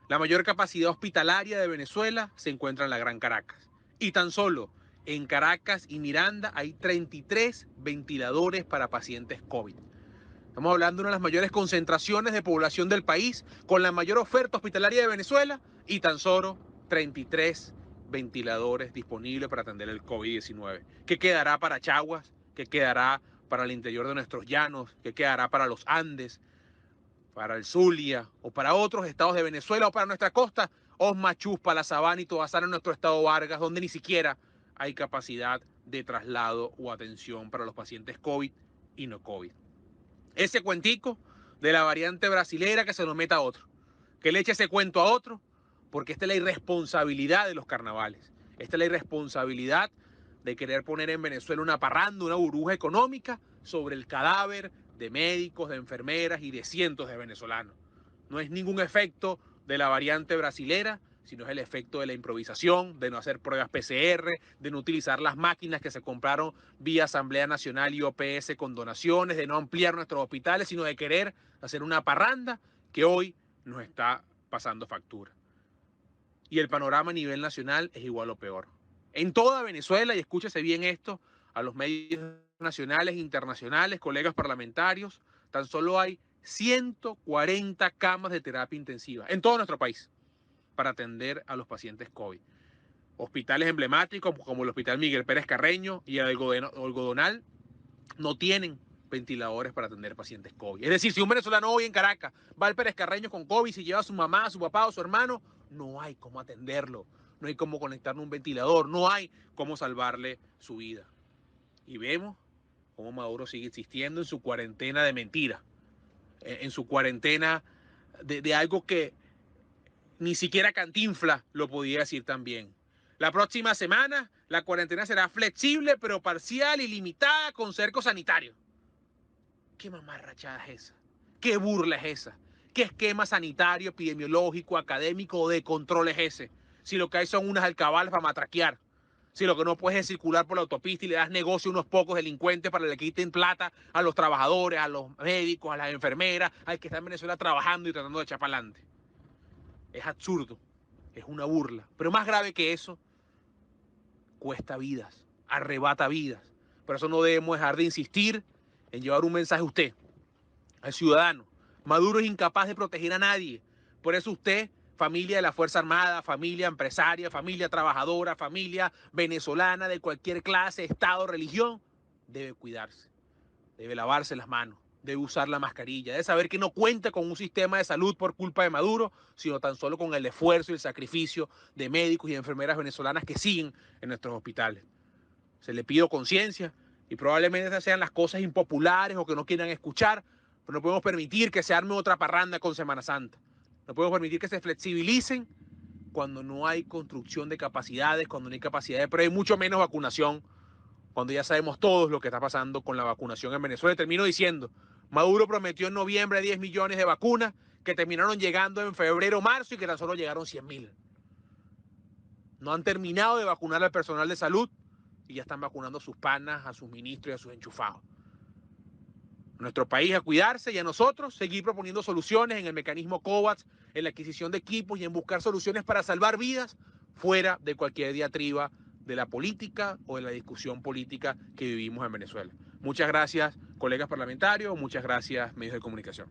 la mayor capacidad hospitalaria de Venezuela se encuentra en la Gran Caracas. Y tan solo en Caracas y Miranda hay 33 ventiladores para pacientes COVID. Estamos hablando de una de las mayores concentraciones de población del país, con la mayor oferta hospitalaria de Venezuela y tan solo 33 ventiladores disponibles para atender el COVID-19. ¿Qué quedará para Chaguas? ¿Qué quedará para el interior de nuestros llanos? ¿Qué quedará para los Andes? ¿Para el Zulia? ¿O para otros estados de Venezuela? ¿O para nuestra costa? Osma, Chuspa, La Sabana y Tobasara en nuestro estado Vargas, donde ni siquiera hay capacidad de traslado o atención para los pacientes COVID y no COVID. Ese cuentico de la variante brasilera que se nos meta a otro, que le eche ese cuento a otro, porque esta es la irresponsabilidad de los carnavales. Esta es la irresponsabilidad de querer poner en Venezuela una parranda, una burbuja económica sobre el cadáver de médicos, de enfermeras y de cientos de venezolanos. No es ningún efecto de la variante brasilera, sino es el efecto de la improvisación, de no hacer pruebas PCR, de no utilizar las máquinas que se compraron vía Asamblea Nacional y OPS con donaciones, de no ampliar nuestros hospitales, sino de querer hacer una parranda que hoy nos está pasando factura. Y el panorama a nivel nacional es igual o peor. En toda Venezuela, y escúchese bien esto, a los medios nacionales e internacionales, colegas parlamentarios, tan solo hay 140 camas de terapia intensiva en todo nuestro país para atender a los pacientes COVID. Hospitales emblemáticos como el Hospital Miguel Pérez Carreño y el Algodonal no tienen ventiladores para atender pacientes COVID. Es decir, si un venezolano hoy en Caracas va al Pérez Carreño con COVID, si lleva a su mamá, a su papá o a su hermano, no hay cómo atenderlo, no hay cómo conectarle un ventilador, no hay cómo salvarle su vida. Y vemos cómo Maduro sigue insistiendo en su cuarentena de mentira, en su cuarentena de algo que ni siquiera Cantinflas lo podía decir tan bien. La próxima semana la cuarentena será flexible, pero parcial y limitada con cerco sanitario. ¿Qué mamarrachada es esa? ¿Qué burla es esa? ¿Qué esquema sanitario, epidemiológico, académico o de control es ese? Si lo que hay son unas alcabalas para matraquear. Si lo que no puedes es circular por la autopista y le das negocio a unos pocos delincuentes para que le quiten plata a los trabajadores, a los médicos, a las enfermeras, al que está en Venezuela trabajando y tratando de echar para adelante. Es absurdo, es una burla. Pero más grave que eso, cuesta vidas, arrebata vidas. Por eso no debemos dejar de insistir en llevar un mensaje a usted, al ciudadano. Maduro es incapaz de proteger a nadie. Por eso usted, familia de la Fuerza Armada, familia empresaria, familia trabajadora, familia venezolana de cualquier clase, estado, religión, debe cuidarse, debe lavarse las manos, debe usar la mascarilla, debe saber que no cuenta con un sistema de salud por culpa de Maduro, sino tan solo con el esfuerzo y el sacrificio de médicos y enfermeras venezolanas que siguen en nuestros hospitales. Se le pido conciencia y probablemente esas sean las cosas impopulares o que no quieran escuchar, pero no podemos permitir que se arme otra parranda con Semana Santa. No podemos permitir que se flexibilicen cuando no hay construcción de capacidades, cuando no hay capacidades, pero hay mucho menos vacunación, cuando ya sabemos todos lo que está pasando con la vacunación en Venezuela. Termino diciendo, Maduro prometió en noviembre 10 millones de vacunas que terminaron llegando en febrero, marzo y que tan solo llegaron 100.000. No han terminado de vacunar al personal de salud y ya están vacunando a sus panas, a sus ministros y a sus enchufados. Nuestro país a cuidarse y a nosotros seguir proponiendo soluciones en el mecanismo COVAX, en la adquisición de equipos y en buscar soluciones para salvar vidas fuera de cualquier diatriba de la política o de la discusión política que vivimos en Venezuela. Muchas gracias, colegas parlamentarios, muchas gracias, medios de comunicación.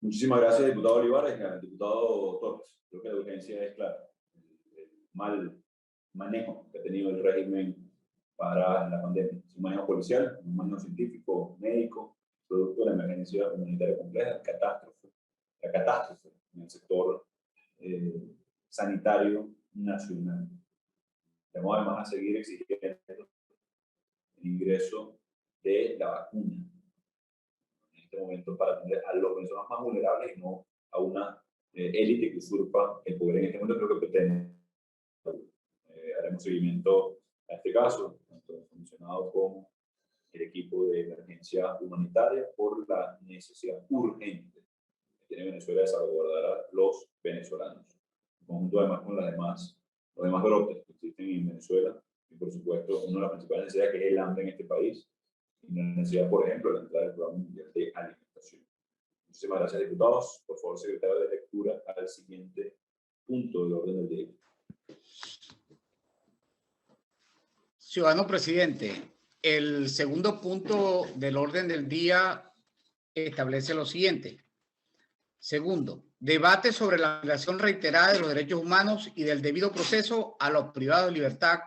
Muchísimas gracias, diputado Olivares. Diputado Torres, creo que la urgencia es clara. El mal manejo que ha tenido el régimen para la pandemia. Es un manejo policial, un manejo científico, médico, producto de la emergencia humanitaria compleja, la catástrofe en el sector sanitario nacional. Vamos además a seguir exigiendo el ingreso de la vacuna en este momento para atender a los venezolanos más vulnerables y no a una élite que usurpa el poder. En este momento creo que pretende. Haremos seguimiento a este caso, tanto funcionado con el equipo de emergencia humanitaria, por la necesidad urgente que tiene Venezuela de salvaguardar a los venezolanos, en conjunto además con los demás brotes que existen en Venezuela, y por supuesto una de las principales necesidades que es el hambre en este país, y una necesidad, por ejemplo, de la entrada del Programa Mundial de Alimentación. Muchísimas gracias, diputados. Por favor, secretario de lectura al siguiente punto del orden del día. Ciudadano presidente, el segundo punto del orden del día establece lo siguiente. Segundo, debate sobre la violación reiterada de los derechos humanos y del debido proceso a los privados de libertad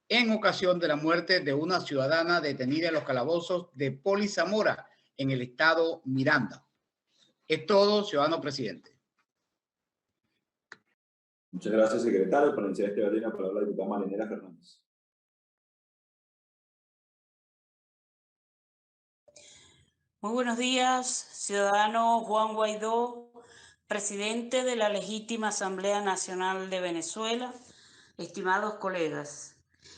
en ocasión de la muerte de una ciudadana detenida en los calabozos de Poli Zamora en el estado Miranda. Es todo, ciudadano presidente. Muchas gracias, secretario. Para iniciar este debate, la palabra la diputada Marinela Fernández. Muy buenos días, ciudadano Juan Guaidó, presidente de la legítima Asamblea Nacional de Venezuela, estimados colegas.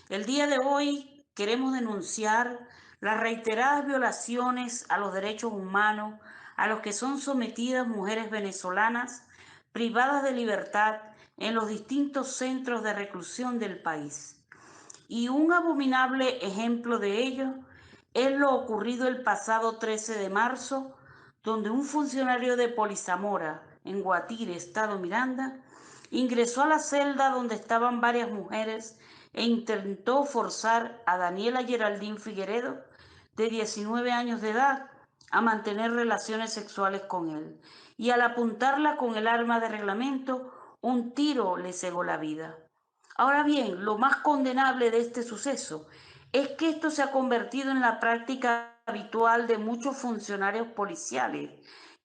El día de hoy queremos denunciar las reiteradas violaciones a los derechos humanos a los que son sometidas mujeres venezolanas privadas de libertad en los distintos centros de reclusión del país. Y un abominable ejemplo de ello es lo ocurrido el pasado 13 de marzo, donde un funcionario de Poli Zamora, en Guatire, estado Miranda, ingresó a la celda donde estaban varias mujeres e intentó forzar a Daniela Geraldine Figueredo, de 19 años de edad, a mantener relaciones sexuales con él. Y al apuntarla con el arma de reglamento, un tiro le cegó la vida. Ahora bien, lo más condenable de este suceso es que esto se ha convertido en la práctica habitual de muchos funcionarios policiales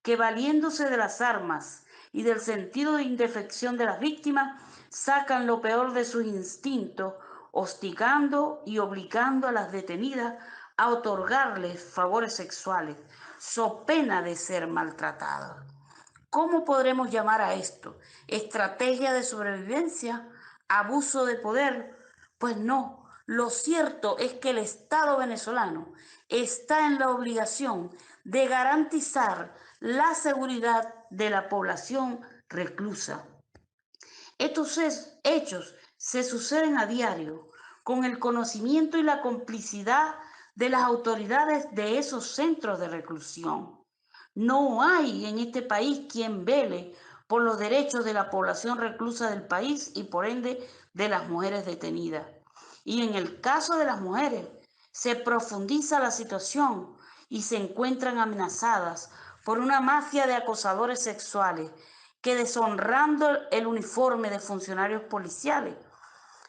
que, valiéndose de las armas y del sentido de indefensión de las víctimas, sacan lo peor de sus instintos, hostigando y obligando a las detenidas a otorgarles favores sexuales, so pena de ser maltratadas. ¿Cómo podremos llamar a esto? ¿Estrategia de sobrevivencia? ¿Abuso de poder? Pues no. Lo cierto es que el Estado venezolano está en la obligación de garantizar la seguridad de la población reclusa. Estos hechos se suceden a diario, con el conocimiento y la complicidad de las autoridades de esos centros de reclusión. No hay en este país quien vele por los derechos de la población reclusa del país y por ende de las mujeres detenidas. Y en el caso de las mujeres, se profundiza la situación y se encuentran amenazadas por una mafia de acosadores sexuales que, deshonrando el uniforme de funcionarios policiales,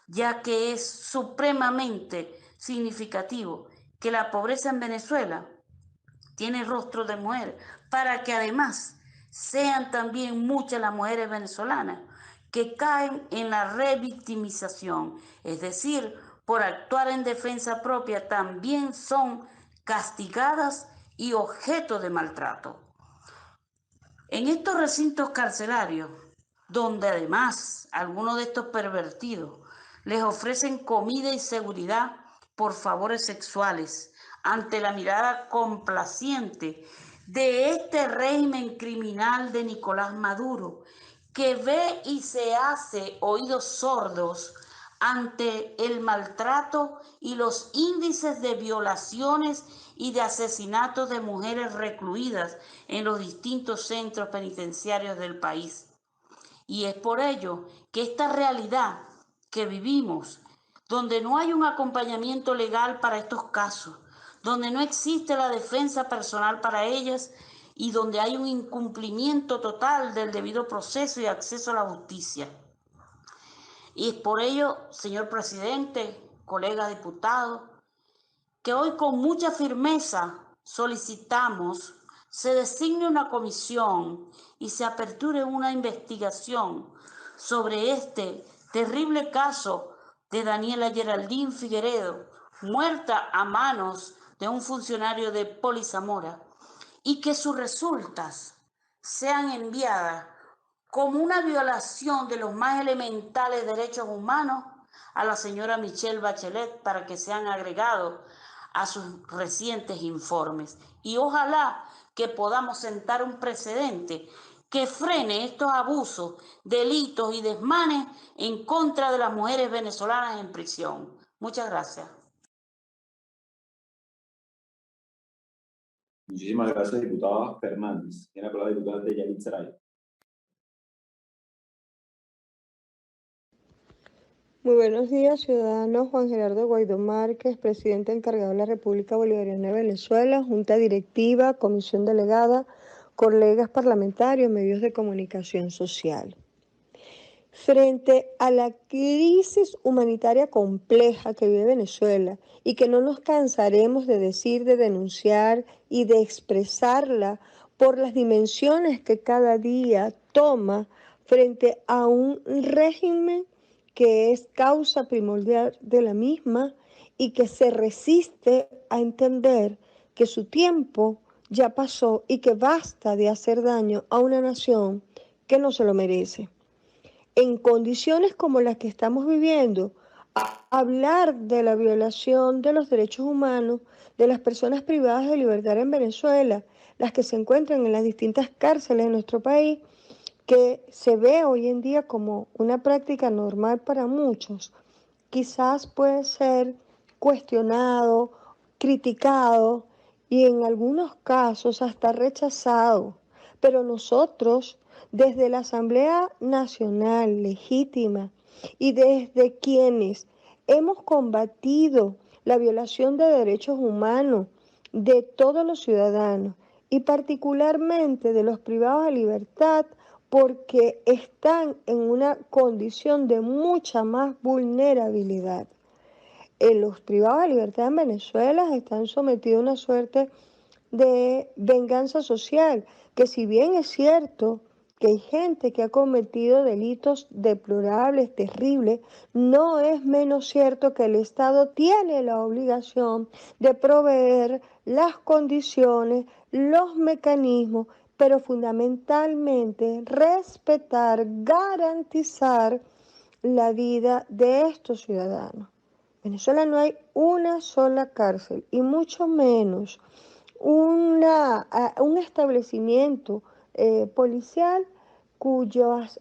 ya que es supremamente significativo que la pobreza en Venezuela tiene rostro de mujer, para que además sean también muchas las mujeres venezolanas que caen en la revictimización, es decir, por actuar en defensa propia, también son castigadas y objeto de maltrato. En estos recintos carcelarios, donde además algunos de estos pervertidos les ofrecen comida y seguridad por favores sexuales, ante la mirada complaciente de este régimen criminal de Nicolás Maduro, que ve y se hace oídos sordos ante el maltrato y los índices de violaciones y de asesinatos de mujeres recluidas en los distintos centros penitenciarios del país. Y es por ello que esta realidad que vivimos, donde no hay un acompañamiento legal para estos casos, donde no existe la defensa personal para ellas y donde hay un incumplimiento total del debido proceso y acceso a la justicia. Y es por ello, señor presidente, colegas diputados, que hoy con mucha firmeza solicitamos se designe una comisión y se aperture una investigación sobre este terrible caso de Daniela Geraldine Figueredo, muerta a manos de un funcionario de Polizamora, y que sus resultas sean enviadas como una violación de los más elementales derechos humanos a la señora Michelle Bachelet para que sean agregados a sus recientes informes. Y ojalá que podamos sentar un precedente que frene estos abusos, delitos y desmanes en contra de las mujeres venezolanas en prisión. Muchas gracias. Muchísimas gracias, diputada Fernández. Tiene la palabra la diputada Deyanit Saraya. Muy buenos días, ciudadanos. Juan Gerardo Guaidó Márquez, presidente encargado de la República Bolivariana de Venezuela, Junta Directiva, Comisión Delegada, colegas parlamentarios, medios de comunicación social. Frente a la crisis humanitaria compleja que vive Venezuela y que no nos cansaremos de decir, de denunciar y de expresarla por las dimensiones que cada día toma frente a un régimen que es causa primordial de la misma y que se resiste a entender que su tiempo ya pasó y que basta de hacer daño a una nación que no se lo merece. En condiciones como las que estamos viviendo, hablar de la violación de los derechos humanos de las personas privadas de libertad en Venezuela, las que se encuentran en las distintas cárceles de nuestro país, que se ve hoy en día como una práctica normal para muchos, quizás puede ser cuestionado, criticado y en algunos casos hasta rechazado. Pero nosotros, desde la Asamblea Nacional legítima y desde quienes hemos combatido la violación de derechos humanos de todos los ciudadanos y particularmente de los privados de libertad, porque están en una condición de mucha más vulnerabilidad. Los privados de libertad en Venezuela están sometidos a una suerte de venganza social, que si bien es cierto que hay gente que ha cometido delitos deplorables, terribles, no es menos cierto que el Estado tiene la obligación de proveer las condiciones, los mecanismos, pero fundamentalmente respetar, garantizar la vida de estos ciudadanos. En Venezuela no hay una sola cárcel y mucho menos un establecimiento policial cuyas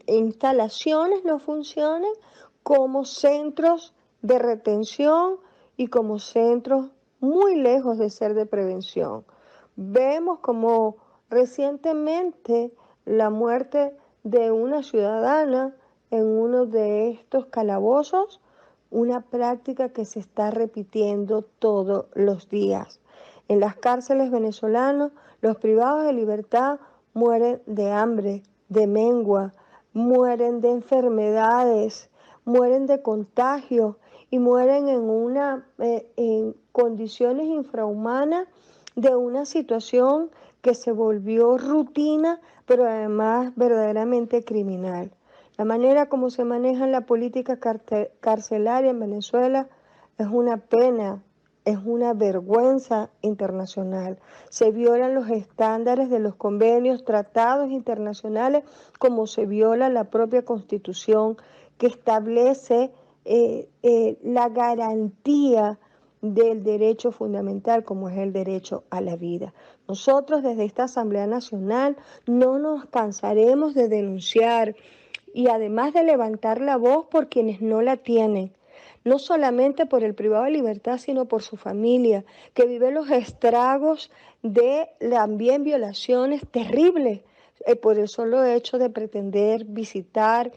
instalaciones no funcionen como centros de retención y como centros muy lejos de ser de prevención. Vemos como recientemente la muerte de una ciudadana en uno de estos calabozos, una práctica que se está repitiendo todos los días. En las cárceles venezolanas, los privados de libertad mueren de hambre, de mengua, mueren de enfermedades, mueren de contagios y mueren en condiciones infrahumanas de una situación que se volvió rutina, pero además verdaderamente criminal. La manera como se maneja la política carcelaria en Venezuela es una pena, es una vergüenza internacional. Se violan los estándares de los convenios, tratados internacionales, como se viola la propia Constitución que establece la garantía del derecho fundamental como es el derecho a la vida. Nosotros desde esta Asamblea Nacional no nos cansaremos de denunciar y además de levantar la voz por quienes no la tienen, no solamente por el privado de libertad, sino por su familia, que vive los estragos de también violaciones terribles por el solo hecho de pretender visitar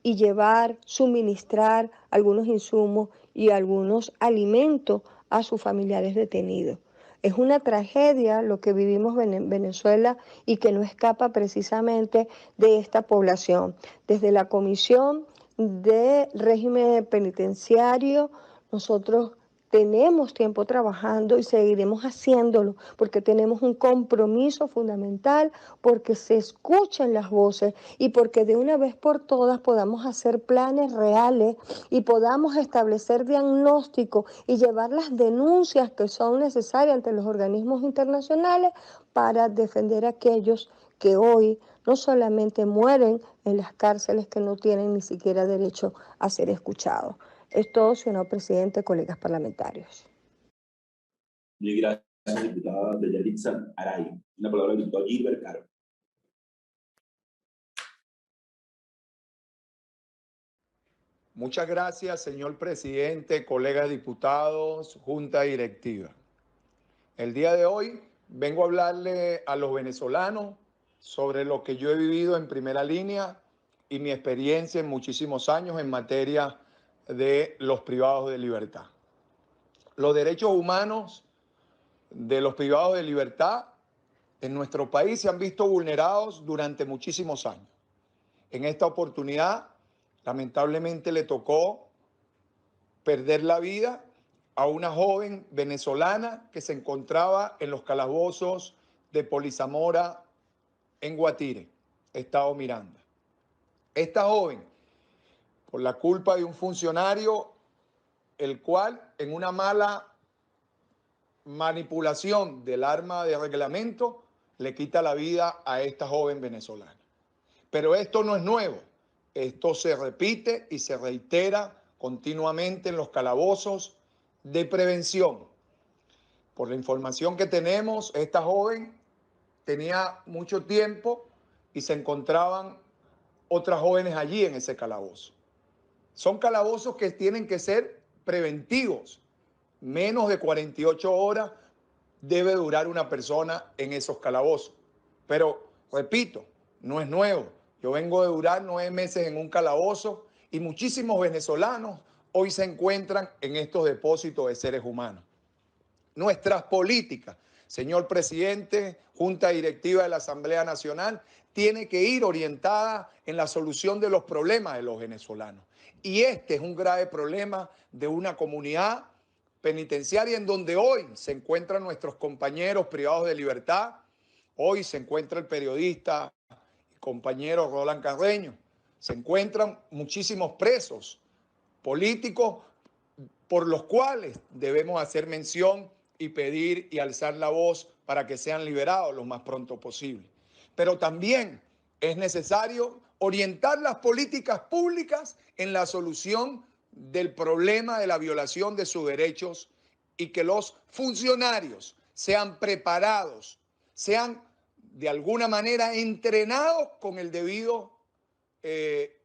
y llevar, suministrar algunos insumos y algunos alimentos a sus familiares detenidos. Es una tragedia lo que vivimos en Venezuela y que no escapa precisamente de esta población. Desde la Comisión de Régimen Penitenciario, nosotros tenemos tiempo trabajando y seguiremos haciéndolo porque tenemos un compromiso fundamental, porque se escuchen las voces y porque de una vez por todas podamos hacer planes reales y podamos establecer diagnósticos y llevar las denuncias que son necesarias ante los organismos internacionales para defender a aquellos que hoy no solamente mueren en las cárceles, que no tienen ni siquiera derecho a ser escuchados. Es todo, señor presidente, colegas parlamentarios. Mil gracias, diputada Beyalitza Aray. La palabra al diputado Gilbert Caro. Muchas gracias, señor presidente, colegas diputados, junta directiva. El día de hoy vengo a hablarle a los venezolanos sobre lo que yo he vivido en primera línea y mi experiencia en muchísimos años en materia de los privados de libertad. Los derechos humanos de los privados de libertad en nuestro país se han visto vulnerados durante muchísimos años. En esta oportunidad, lamentablemente, le tocó perder la vida a una joven venezolana que se encontraba en los calabozos de Polizamora en Guatire, Estado Miranda. Esta joven, por la culpa de un funcionario, el cual en una mala manipulación del arma de reglamento le quita la vida a esta joven venezolana. Pero esto no es nuevo, esto se repite y se reitera continuamente en los calabozos de prevención. Por la información que tenemos, esta joven tenía mucho tiempo y se encontraban otras jóvenes allí en ese calabozo. Son calabozos que tienen que ser preventivos. Menos de 48 horas debe durar una persona en esos calabozos. Pero, repito, no es nuevo. Yo vengo de durar 9 meses en un calabozo y muchísimos venezolanos hoy se encuentran en estos depósitos de seres humanos. Nuestras políticas, señor presidente, Junta Directiva de la Asamblea Nacional, tiene que ir orientada en la solución de los problemas de los venezolanos. Y este es un grave problema de una comunidad penitenciaria en donde hoy se encuentran nuestros compañeros privados de libertad. Hoy se encuentra el periodista y compañero Roland Carreño. Se encuentran muchísimos presos políticos por los cuales debemos hacer mención y pedir y alzar la voz para que sean liberados lo más pronto posible. Pero también es necesario orientar las políticas públicas en la solución del problema de la violación de sus derechos y que los funcionarios sean preparados, sean de alguna manera entrenados con el debido,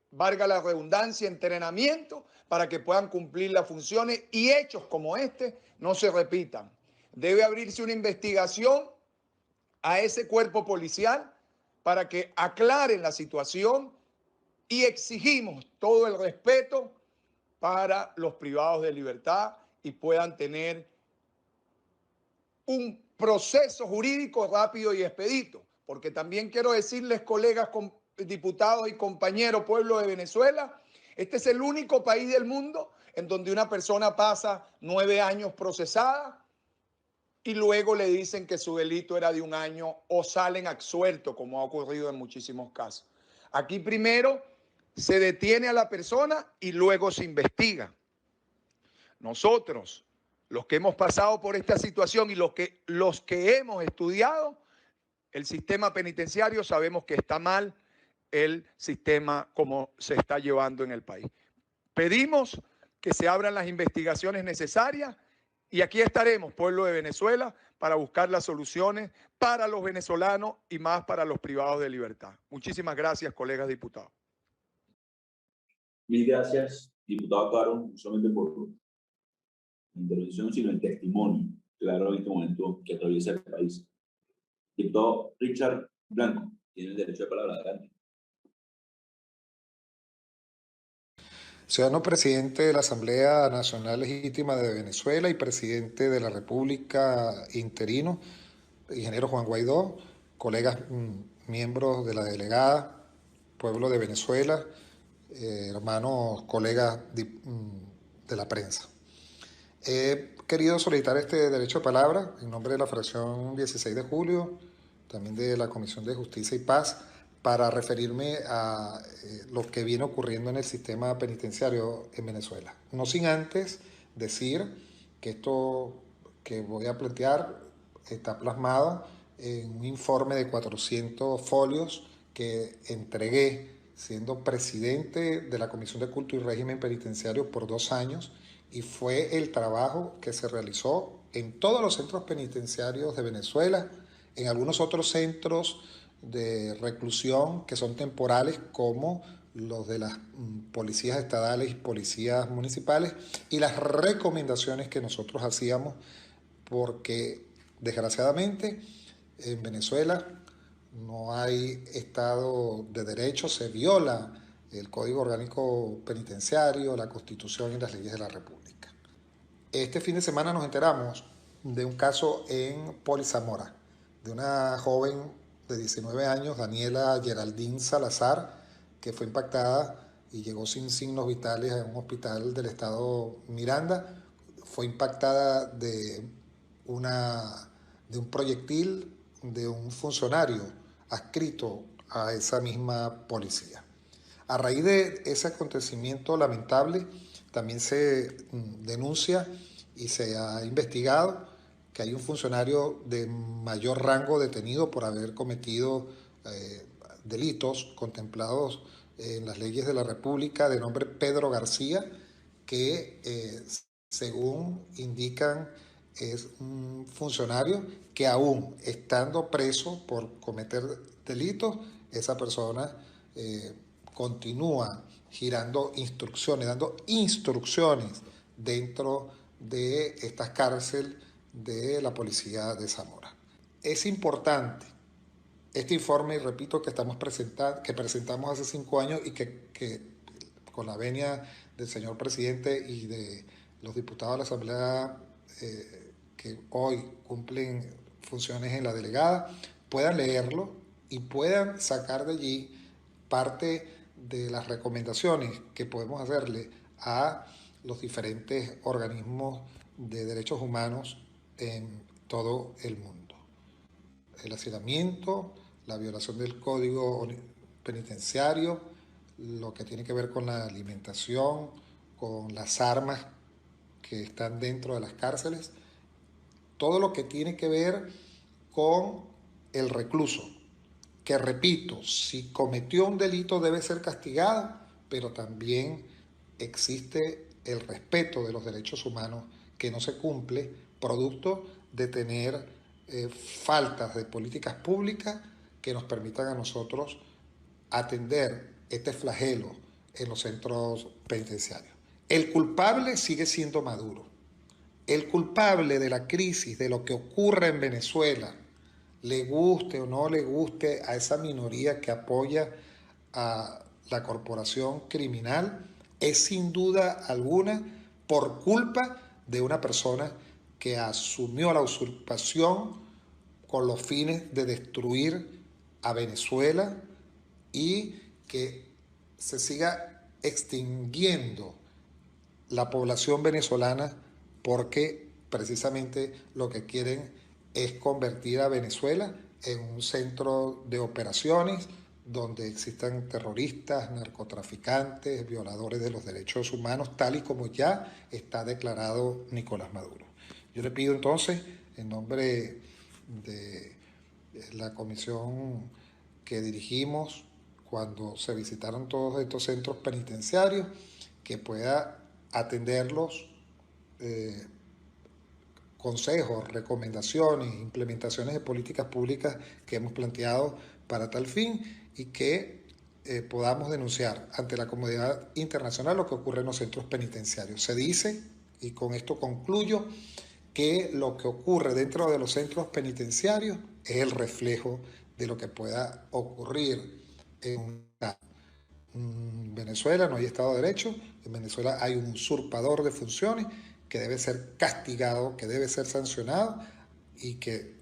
valga la redundancia, entrenamiento para que puedan cumplir las funciones y hechos como este no se repitan. Debe abrirse una investigación a ese cuerpo policial para que aclaren la situación y exigimos todo el respeto para los privados de libertad y puedan tener un proceso jurídico rápido y expedito. Porque también quiero decirles, colegas, diputados y compañeros, pueblo de Venezuela, este es el único país del mundo en donde una persona pasa 9 años procesada y luego le dicen que su delito era de 1 año o salen absueltos, como ha ocurrido en muchísimos casos. Aquí primero se detiene a la persona y luego se investiga. Nosotros, los que hemos pasado por esta situación y los que hemos estudiado el sistema penitenciario, sabemos que está mal el sistema como se está llevando en el país. Pedimos que se abran las investigaciones necesarias y aquí estaremos, pueblo de Venezuela, para buscar las soluciones para los venezolanos y más para los privados de libertad. Muchísimas gracias, colegas diputados. Mil gracias, diputado Caro, no solamente por la intervención, sino el testimonio, claro, en este momento que atraviesa el país. Diputado Richard Blanco. Tiene el derecho de palabra. Adelante. Ciudadano presidente de la Asamblea Nacional Legítima de Venezuela y presidente de la República interino, ingeniero Juan Guaidó, colegas miembros de la delegada, pueblo de Venezuela, hermanos, colegas de la prensa. He querido solicitar este derecho de palabra en nombre de la fracción 16 de julio, también de la Comisión de Justicia y Paz, para referirme a lo que viene ocurriendo en el sistema penitenciario en Venezuela. No sin antes decir que esto que voy a plantear está plasmado en un informe de 400 folios que entregué siendo presidente de la Comisión de Culto y Régimen Penitenciario por 2 años, y fue el trabajo que se realizó en todos los centros penitenciarios de Venezuela, en algunos otros centros de reclusión que son temporales, como los de las policías estadales y policías municipales, y las recomendaciones que nosotros hacíamos, porque desgraciadamente en Venezuela no hay Estado de Derecho, se viola el Código Orgánico Penitenciario, la Constitución y las leyes de la República. Este fin de semana nos enteramos de un caso en Poli Zamora, de una joven de 19 años, Daniela Geraldine Salazar, que fue impactada y llegó sin signos vitales a un hospital del estado Miranda. Fue impactada de un proyectil de un funcionario adscrito a esa misma policía. A raíz de ese acontecimiento lamentable, también se denuncia y se ha investigado que hay un funcionario de mayor rango detenido por haber cometido delitos contemplados en las leyes de la República, de nombre Pedro García, que según indican es un funcionario que, aún estando preso por cometer delitos, esa persona continúa dando instrucciones dentro de estas cárceles de la policía de Zamora. Es importante este informe, y repito, que presentamos hace 5 años, y que con la venia del señor presidente y de los diputados de la Asamblea que hoy cumplen funciones en la delegada, puedan leerlo y puedan sacar de allí parte de las recomendaciones que podemos hacerle a los diferentes organismos de derechos humanos en todo el mundo. El hacinamiento, la violación del Código Penitenciario, lo que tiene que ver con la alimentación, con las armas que están dentro de las cárceles, todo lo que tiene que ver con el recluso, que, repito, si cometió un delito debe ser castigado, pero también existe el respeto de los derechos humanos que no se cumple, producto de tener faltas de políticas públicas que nos permitan a nosotros atender este flagelo en los centros penitenciarios. El culpable sigue siendo Maduro. El culpable de la crisis, de lo que ocurre en Venezuela, le guste o no le guste a esa minoría que apoya a la corporación criminal, es sin duda alguna por culpa de una persona que asumió la usurpación con los fines de destruir a Venezuela y que se siga extinguiendo la población venezolana, porque precisamente lo que quieren es convertir a Venezuela en un centro de operaciones donde existan terroristas, narcotraficantes, violadores de los derechos humanos, tal y como ya está declarado Nicolás Maduro. Yo le pido entonces, en nombre de la comisión que dirigimos cuando se visitaron todos estos centros penitenciarios, que pueda atenderlos, consejos, recomendaciones, implementaciones de políticas públicas que hemos planteado para tal fin, y que podamos denunciar ante la comunidad internacional lo que ocurre en los centros penitenciarios. Se dice, y con esto concluyo, que lo que ocurre dentro de los centros penitenciarios es el reflejo de lo que pueda ocurrir en Venezuela. No hay Estado de Derecho, en Venezuela hay un usurpador de funciones que debe ser castigado, que debe ser sancionado y que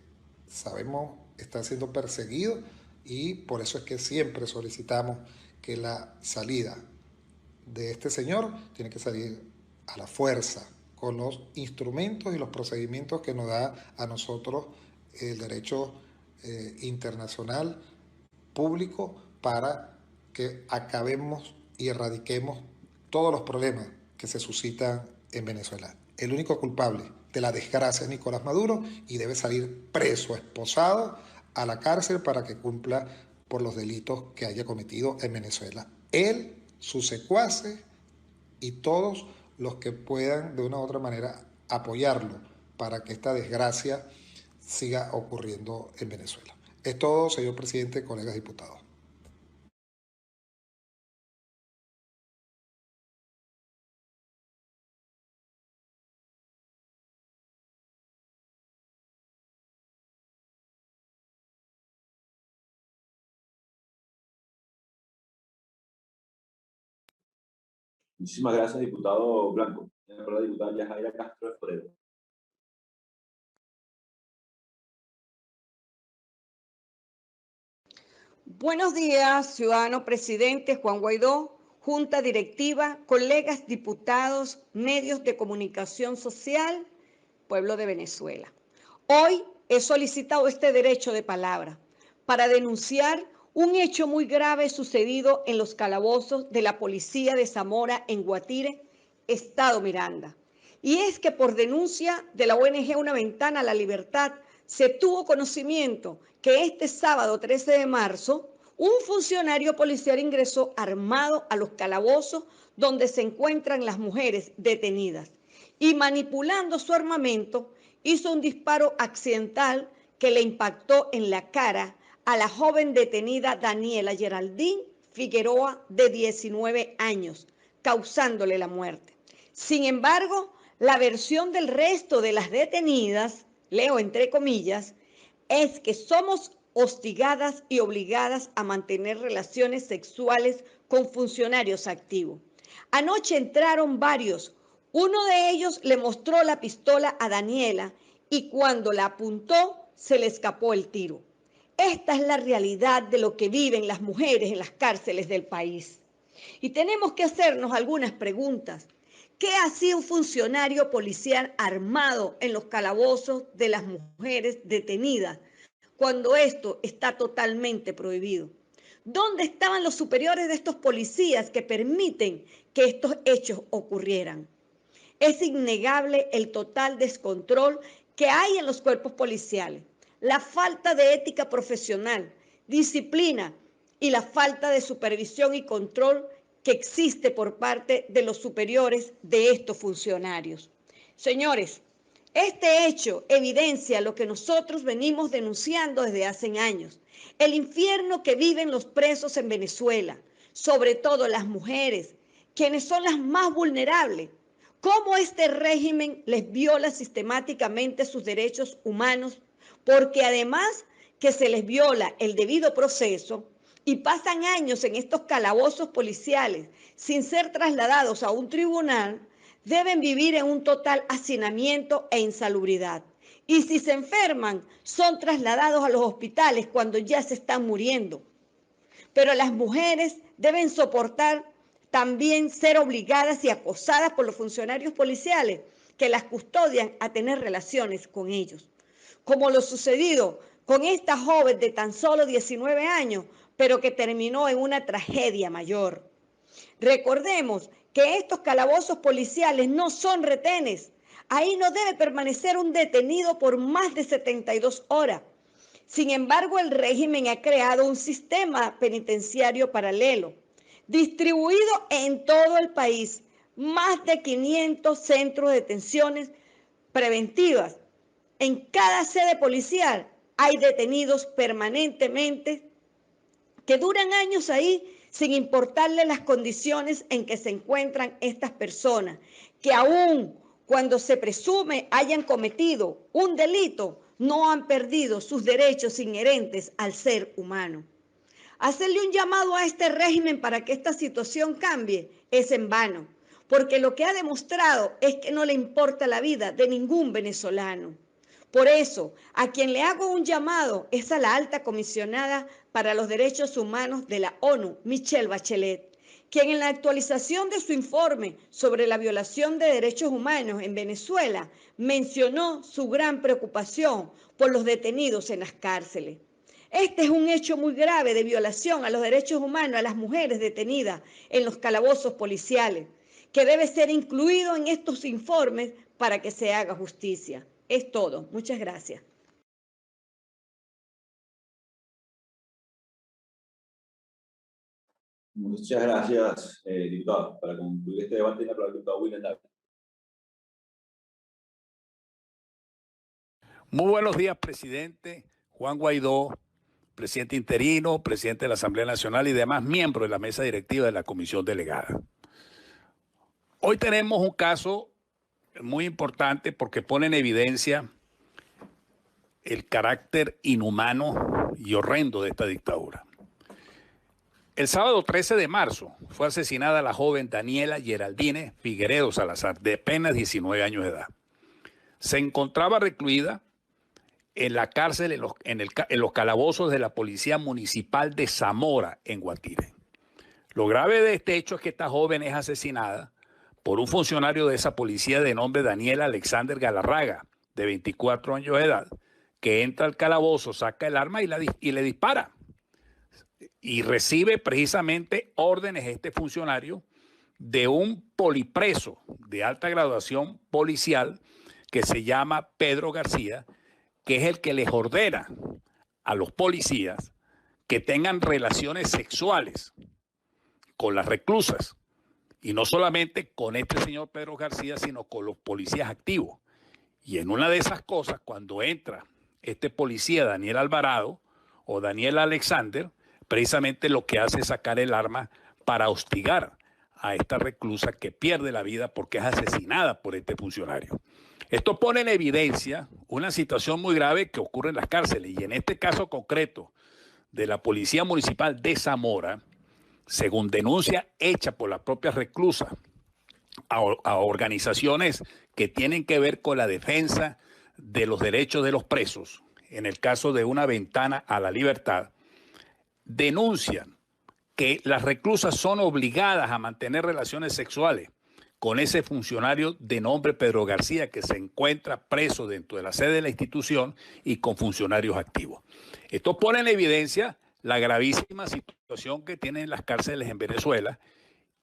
sabemos está siendo perseguido, y por eso es que siempre solicitamos que la salida de este señor tiene que salir a la fuerza, con los instrumentos y los procedimientos que nos da a nosotros el derecho internacional público, para que acabemos y erradiquemos todos los problemas que se suscitan en Venezuela. El único culpable de la desgracia es Nicolás Maduro, y debe salir preso, esposado a la cárcel para que cumpla por los delitos que haya cometido en Venezuela. Él, sus secuaces y todos los que puedan de una u otra manera apoyarlo para que esta desgracia siga ocurriendo en Venezuela. Es todo, señor presidente, colegas diputados. Muchísimas gracias, diputado Blanco. La palabra diputada Yajaira Castro Escoredo. Buenos días, ciudadano presidente Juan Guaidó, junta directiva, colegas diputados, medios de comunicación social, pueblo de Venezuela. Hoy he solicitado este derecho de palabra para denunciar un hecho muy grave sucedido en los calabozos de la policía de Zamora en Guatire, Estado Miranda. Y es que por denuncia de la ONG Una Ventana a la Libertad, se tuvo conocimiento que este sábado 13 de marzo, un funcionario policial ingresó armado a los calabozos donde se encuentran las mujeres detenidas y, manipulando su armamento, hizo un disparo accidental que le impactó en la cara a la joven detenida Daniela Geraldine Figueroa, de 19 años, causándole la muerte. Sin embargo, la versión del resto de las detenidas, leo entre comillas, es que somos hostigadas y obligadas a mantener relaciones sexuales con funcionarios activos. Anoche entraron varios. Uno de ellos le mostró la pistola a Daniela y cuando la apuntó se le escapó el tiro. Esta es la realidad de lo que viven las mujeres en las cárceles del país. Y tenemos que hacernos algunas preguntas. ¿Qué hacía un funcionario policial armado en los calabozos de las mujeres detenidas cuando esto está totalmente prohibido? ¿Dónde estaban los superiores de estos policías que permiten que estos hechos ocurrieran? Es innegable el total descontrol que hay en los cuerpos policiales, la falta de ética profesional, disciplina y la falta de supervisión y control que existe por parte de los superiores de estos funcionarios. Señores, este hecho evidencia lo que nosotros venimos denunciando desde hace años, el infierno que viven los presos en Venezuela, sobre todo las mujeres, quienes son las más vulnerables, cómo este régimen les viola sistemáticamente sus derechos humanos, porque además que se les viola el debido proceso y pasan años en estos calabozos policiales sin ser trasladados a un tribunal, deben vivir en un total hacinamiento e insalubridad. Y si se enferman, son trasladados a los hospitales cuando ya se están muriendo. Pero las mujeres deben soportar también ser obligadas y acosadas por los funcionarios policiales que las custodian a tener relaciones con ellos, como lo sucedido con esta joven de tan solo 19 años, pero que terminó en una tragedia mayor. Recordemos que estos calabozos policiales no son retenes. Ahí no debe permanecer un detenido por más de 72 horas. Sin embargo, el régimen ha creado un sistema penitenciario paralelo, distribuido en todo el país, más de 500 centros de detenciones preventivas. En cada sede policial hay detenidos permanentemente que duran años ahí sin importarle las condiciones en que se encuentran estas personas, que aún cuando se presume hayan cometido un delito, no han perdido sus derechos inherentes al ser humano. Hacerle un llamado a este régimen para que esta situación cambie es en vano, porque lo que ha demostrado es que no le importa la vida de ningún venezolano. Por eso, a quien le hago un llamado es a la alta comisionada para los derechos humanos de la ONU, Michelle Bachelet, quien en la actualización de su informe sobre la violación de derechos humanos en Venezuela mencionó su gran preocupación por los detenidos en las cárceles. Este es un hecho muy grave de violación a los derechos humanos a las mujeres detenidas en los calabozos policiales, que debe ser incluido en estos informes para que se haga justicia. Es todo. Muchas gracias. Muchas gracias, diputado. Para concluir este debate, tiene la palabra el diputado William Dávila. Muy buenos días, presidente Juan Guaidó, presidente interino, presidente de la Asamblea Nacional y demás miembros de la mesa directiva de la comisión delegada. Hoy tenemos un caso muy importante porque pone en evidencia el carácter inhumano y horrendo de esta dictadura. El sábado 13 de marzo fue asesinada la joven Daniela Geraldine Figueredo Salazar, de apenas 19 años de edad. Se encontraba recluida en la cárcel, en los calabozos de la Policía Municipal de Zamora, en Guatire. Lo grave de este hecho es que esta joven es asesinada por un funcionario de esa policía de nombre Daniel Alexander Galarraga, de 24 años de edad, que entra al calabozo, saca el arma y le dispara. Y recibe precisamente órdenes este funcionario de un polipreso de alta graduación policial que se llama Pedro García, que es el que les ordena a los policías que tengan relaciones sexuales con las reclusas. Y no solamente con este señor Pedro García, sino con los policías activos. Y en una de esas cosas, cuando entra este policía, Daniel Alvarado o Daniel Alexander, precisamente lo que hace es sacar el arma para hostigar a esta reclusa que pierde la vida porque es asesinada por este funcionario. Esto pone en evidencia una situación muy grave que ocurre en las cárceles y en este caso concreto de la Policía Municipal de Zamora, según denuncia hecha por la propia reclusa a organizaciones que tienen que ver con la defensa de los derechos de los presos, en el caso de una ventana a la libertad, denuncian que las reclusas son obligadas a mantener relaciones sexuales con ese funcionario de nombre Pedro García que se encuentra preso dentro de la sede de la institución y con funcionarios activos. Esto pone en evidencia la gravísima situación que tienen las cárceles en Venezuela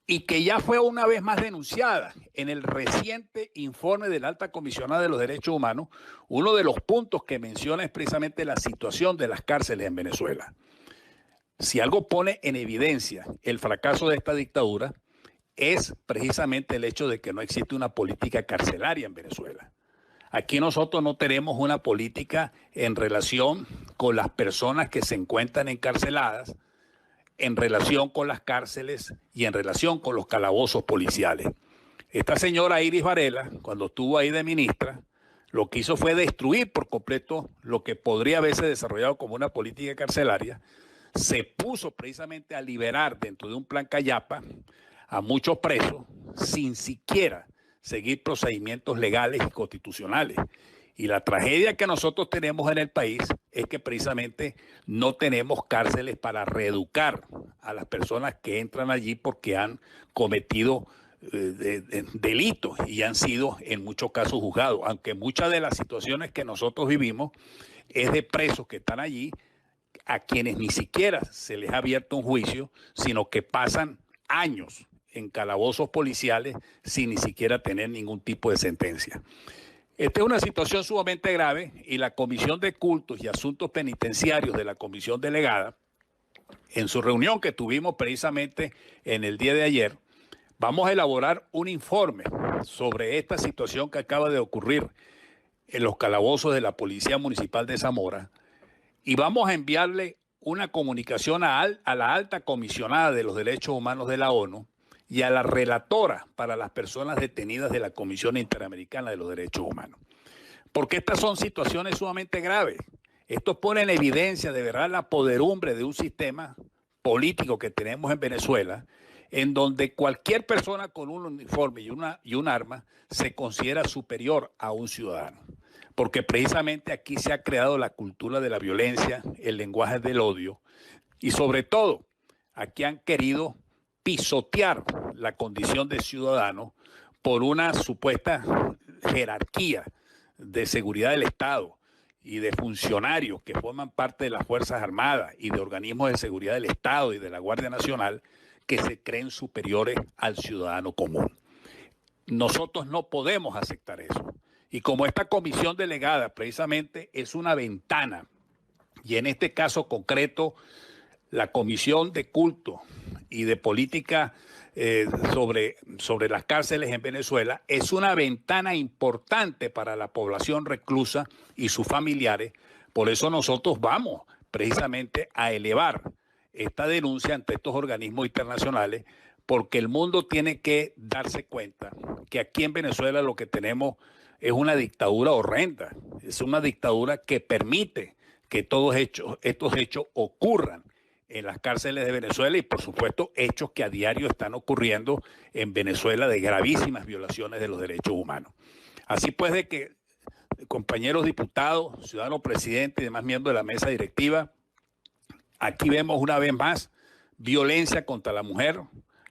y que ya fue una vez más denunciada en el reciente informe de la Alta Comisionada de los Derechos Humanos. Uno de los puntos que menciona es precisamente la situación de las cárceles en Venezuela. Si algo pone en evidencia el fracaso de esta dictadura, es precisamente el hecho de que no existe una política carcelaria en Venezuela. Aquí nosotros no tenemos una política en relación con las personas que se encuentran encarceladas, en relación con las cárceles y en relación con los calabozos policiales. Esta señora Iris Varela, cuando estuvo ahí de ministra, lo que hizo fue destruir por completo lo que podría haberse desarrollado como una política carcelaria. Se puso precisamente a liberar dentro de un plan Callapa a muchos presos sin siquiera seguir procedimientos legales y constitucionales. Y la tragedia que nosotros tenemos en el país es que precisamente no tenemos cárceles para reeducar a las personas que entran allí porque han cometido delitos y han sido en muchos casos juzgados, aunque muchas de las situaciones que nosotros vivimos es de presos que están allí a quienes ni siquiera se les ha abierto un juicio, sino que pasan años en calabozos policiales sin ni siquiera tener ningún tipo de sentencia. Esta es una situación sumamente grave y la Comisión de Cultos y Asuntos Penitenciarios de la Comisión Delegada, en su reunión que tuvimos precisamente en el día de ayer, vamos a elaborar un informe sobre esta situación que acaba de ocurrir en los calabozos de la Policía Municipal de Zamora y vamos a enviarle una comunicación a la alta comisionada de los derechos humanos de la ONU y a la relatora para las personas detenidas de la Comisión Interamericana de los Derechos Humanos, porque estas son situaciones sumamente graves. Esto pone en evidencia de verdad la poderumbre de un sistema político que tenemos en Venezuela, en donde cualquier persona con un uniforme y un arma se considera superior a un ciudadano. Porque precisamente aquí se ha creado la cultura de la violencia, el lenguaje del odio, y sobre todo aquí han querido pisotear la condición de ciudadano por una supuesta jerarquía de seguridad del Estado y de funcionarios que forman parte de las Fuerzas Armadas y de organismos de seguridad del Estado y de la Guardia Nacional que se creen superiores al ciudadano común. Nosotros no podemos aceptar eso. Y como esta comisión delegada precisamente es una ventana, y en este caso concreto, la Comisión de Culto y de Política sobre las cárceles en Venezuela es una ventana importante para la población reclusa y sus familiares. Por eso nosotros vamos precisamente a elevar esta denuncia ante estos organismos internacionales, porque el mundo tiene que darse cuenta que aquí en Venezuela lo que tenemos es una dictadura horrenda, es una dictadura que permite que todos estos hechos ocurran en las cárceles de Venezuela y por supuesto hechos que a diario están ocurriendo en Venezuela de gravísimas violaciones de los derechos humanos. Así pues de que, compañeros diputados, ciudadano presidente y demás miembros de la mesa directiva, aquí vemos una vez más violencia contra la mujer,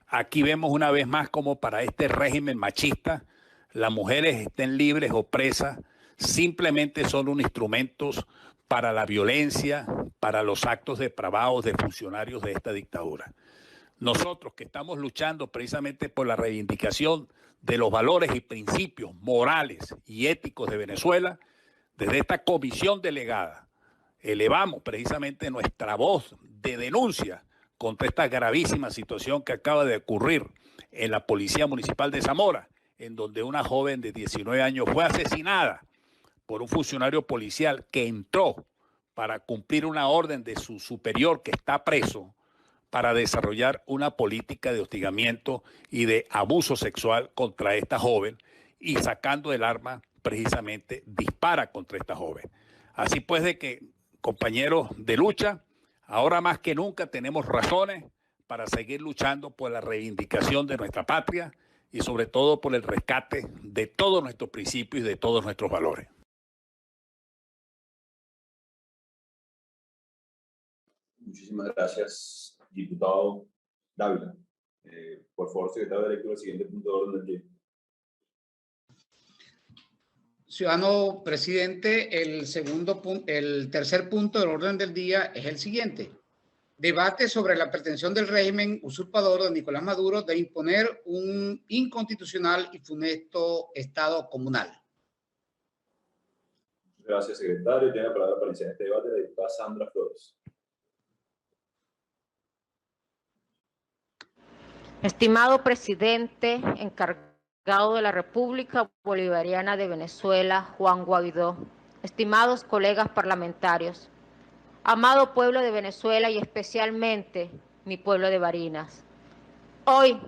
aquí vemos una vez más como para este régimen machista las mujeres estén libres o presas, simplemente son un instrumento para la violencia, para los actos depravados de funcionarios de esta dictadura. Nosotros que estamos luchando precisamente por la reivindicación de los valores y principios morales y éticos de Venezuela, desde esta comisión delegada, elevamos precisamente nuestra voz de denuncia contra esta gravísima situación que acaba de ocurrir en la Policía Municipal de Zamora, en donde una joven de 19 años fue asesinada por un funcionario policial que entró para cumplir una orden de su superior que está preso para desarrollar una política de hostigamiento y de abuso sexual contra esta joven y sacando el arma precisamente dispara contra esta joven. Así pues de que, compañeros de lucha, ahora más que nunca tenemos razones para seguir luchando por la reivindicación de nuestra patria y sobre todo por el rescate de todos nuestros principios y de todos nuestros valores. Muchísimas gracias, diputado Dávila. Por favor, secretario de lectura, el siguiente punto de orden del día. Ciudadano presidente, el tercer punto del orden del día es el siguiente. Debate sobre la pretensión del régimen usurpador de Nicolás Maduro de imponer un inconstitucional y funesto Estado comunal. Gracias, secretario. Tiene la palabra para iniciar este debate la diputada Sandra Flores. Estimado presidente encargado de la República Bolivariana de Venezuela, Juan Guaidó, estimados colegas parlamentarios, amado pueblo de Venezuela y especialmente mi pueblo de Barinas. Hoy,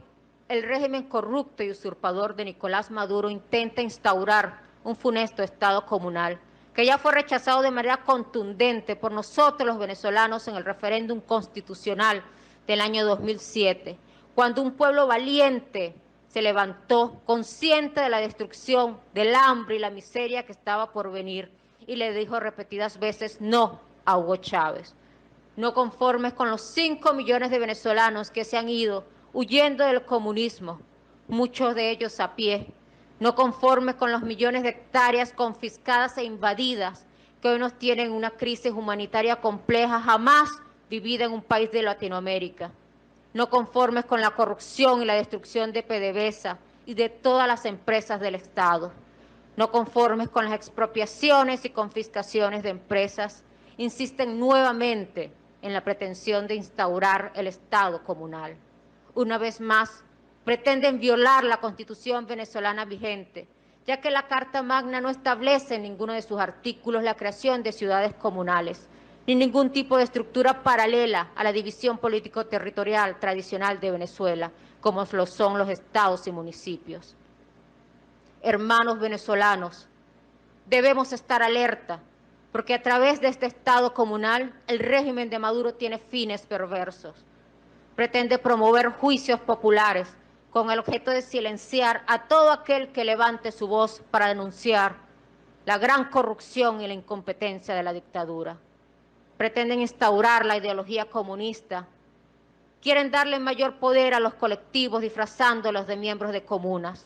el régimen corrupto y usurpador de Nicolás Maduro intenta instaurar un funesto Estado comunal que ya fue rechazado de manera contundente por nosotros los venezolanos en el referéndum constitucional del año 2007, cuando un pueblo valiente se levantó consciente de la destrucción, del hambre y la miseria que estaba por venir y le dijo repetidas veces no a Hugo Chávez. No conformes con los 5 millones de venezolanos que se han ido huyendo del comunismo, muchos de ellos a pie, no conformes con los millones de hectáreas confiscadas e invadidas que hoy nos tienen una crisis humanitaria compleja jamás vivida en un país de Latinoamérica. No conformes con la corrupción y la destrucción de PDVSA y de todas las empresas del Estado. No conformes con las expropiaciones y confiscaciones de empresas, insisten nuevamente en la pretensión de instaurar el Estado comunal. Una vez más, pretenden violar la Constitución venezolana vigente, ya que la Carta Magna no establece en ninguno de sus artículos la creación de ciudades comunales, ni ningún tipo de estructura paralela a la división político-territorial tradicional de Venezuela, como lo son los estados y municipios. Hermanos venezolanos, debemos estar alerta, porque a través de este Estado comunal, el régimen de Maduro tiene fines perversos. Pretende promover juicios populares con el objeto de silenciar a todo aquel que levante su voz para denunciar la gran corrupción y la incompetencia de la dictadura. Pretenden instaurar la ideología comunista. Quieren darle mayor poder a los colectivos disfrazándolos de miembros de comunas.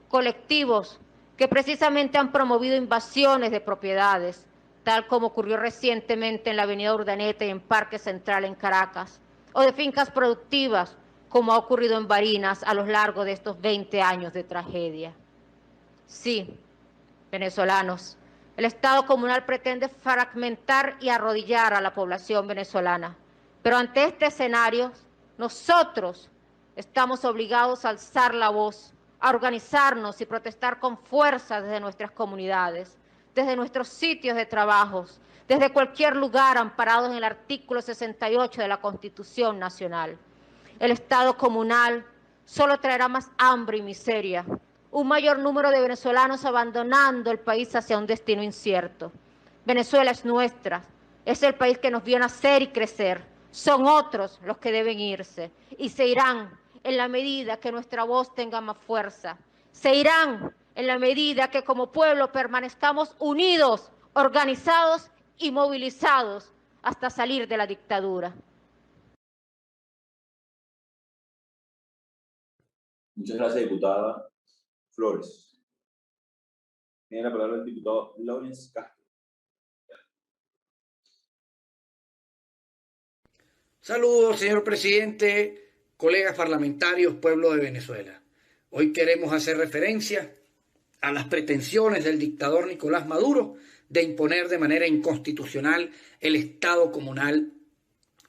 Colectivos que precisamente han promovido invasiones de propiedades, tal como ocurrió recientemente en la avenida Urdaneta y en Parque Central en Caracas, o de fincas productivas, como ha ocurrido en Barinas a lo largo de estos 20 años de tragedia. Sí, venezolanos, el Estado comunal pretende fragmentar y arrodillar a la población venezolana, pero ante este escenario, nosotros estamos obligados a alzar la voz, a organizarnos y protestar con fuerza desde nuestras comunidades, desde nuestros sitios de trabajo, desde cualquier lugar amparados en el artículo 68 de la Constitución Nacional. El Estado comunal solo traerá más hambre y miseria, un mayor número de venezolanos abandonando el país hacia un destino incierto. Venezuela es nuestra, es el país que nos vio nacer y crecer. Son otros los que deben irse y se irán en la medida que nuestra voz tenga más fuerza. Se irán en la medida que como pueblo permanezcamos unidos, organizados y movilizados hasta salir de la dictadura. Muchas gracias, diputada Flores. Tiene la palabra el diputado Lawrence Castro. Saludos, señor presidente, colegas parlamentarios, pueblo de Venezuela. Hoy queremos hacer referencia a las pretensiones del dictador Nicolás Maduro de imponer de manera inconstitucional el Estado comunal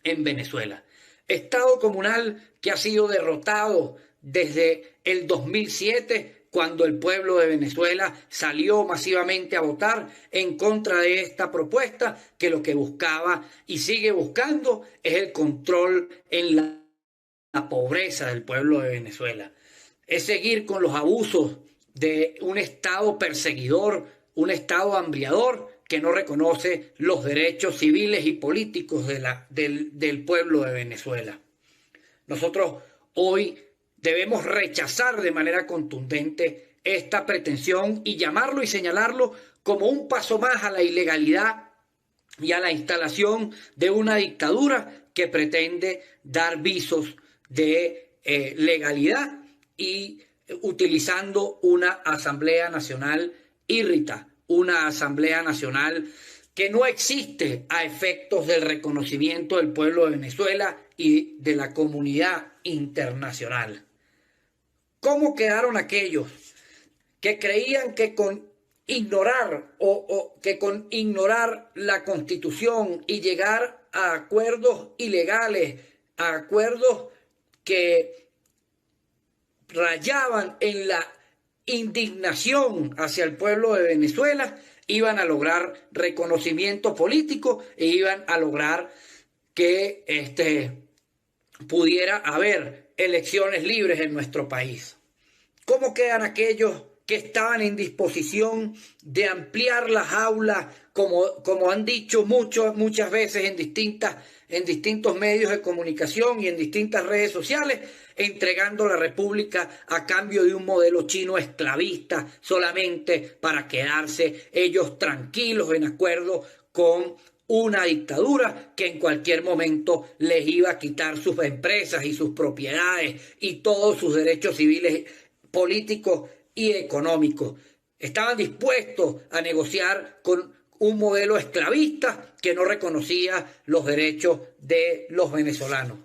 en Venezuela. Estado comunal que ha sido derrotado desde el 2007, cuando el pueblo de Venezuela salió masivamente a votar en contra de esta propuesta, que lo que buscaba y sigue buscando es el control en la pobreza del pueblo de Venezuela. Es seguir con los abusos de un Estado perseguidor, un Estado hambriador que no reconoce los derechos civiles y políticos del pueblo de Venezuela. Nosotros hoy debemos rechazar de manera contundente esta pretensión y llamarlo y señalarlo como un paso más a la ilegalidad y a la instalación de una dictadura que pretende dar visos de legalidad y utilizando una Asamblea Nacional írrita, una Asamblea Nacional que no existe a efectos del reconocimiento del pueblo de Venezuela y de la comunidad internacional. ¿Cómo quedaron aquellos que creían que con ignorar con ignorar la Constitución y llegar a acuerdos ilegales, a acuerdos que rayaban en la indignación hacia el pueblo de Venezuela, iban a lograr reconocimiento político e iban a lograr que pudiera haber elecciones libres en nuestro país? ¿Cómo quedan aquellos que estaban en disposición de ampliar las aulas, como han dicho muchas veces en distintos medios de comunicación y en distintas redes sociales, entregando la República a cambio de un modelo chino esclavista solamente para quedarse ellos tranquilos en acuerdo con una dictadura que en cualquier momento les iba a quitar sus empresas y sus propiedades y todos sus derechos civiles, políticos y económicos? Estaban dispuestos a negociar con un modelo esclavista que no reconocía los derechos de los venezolanos.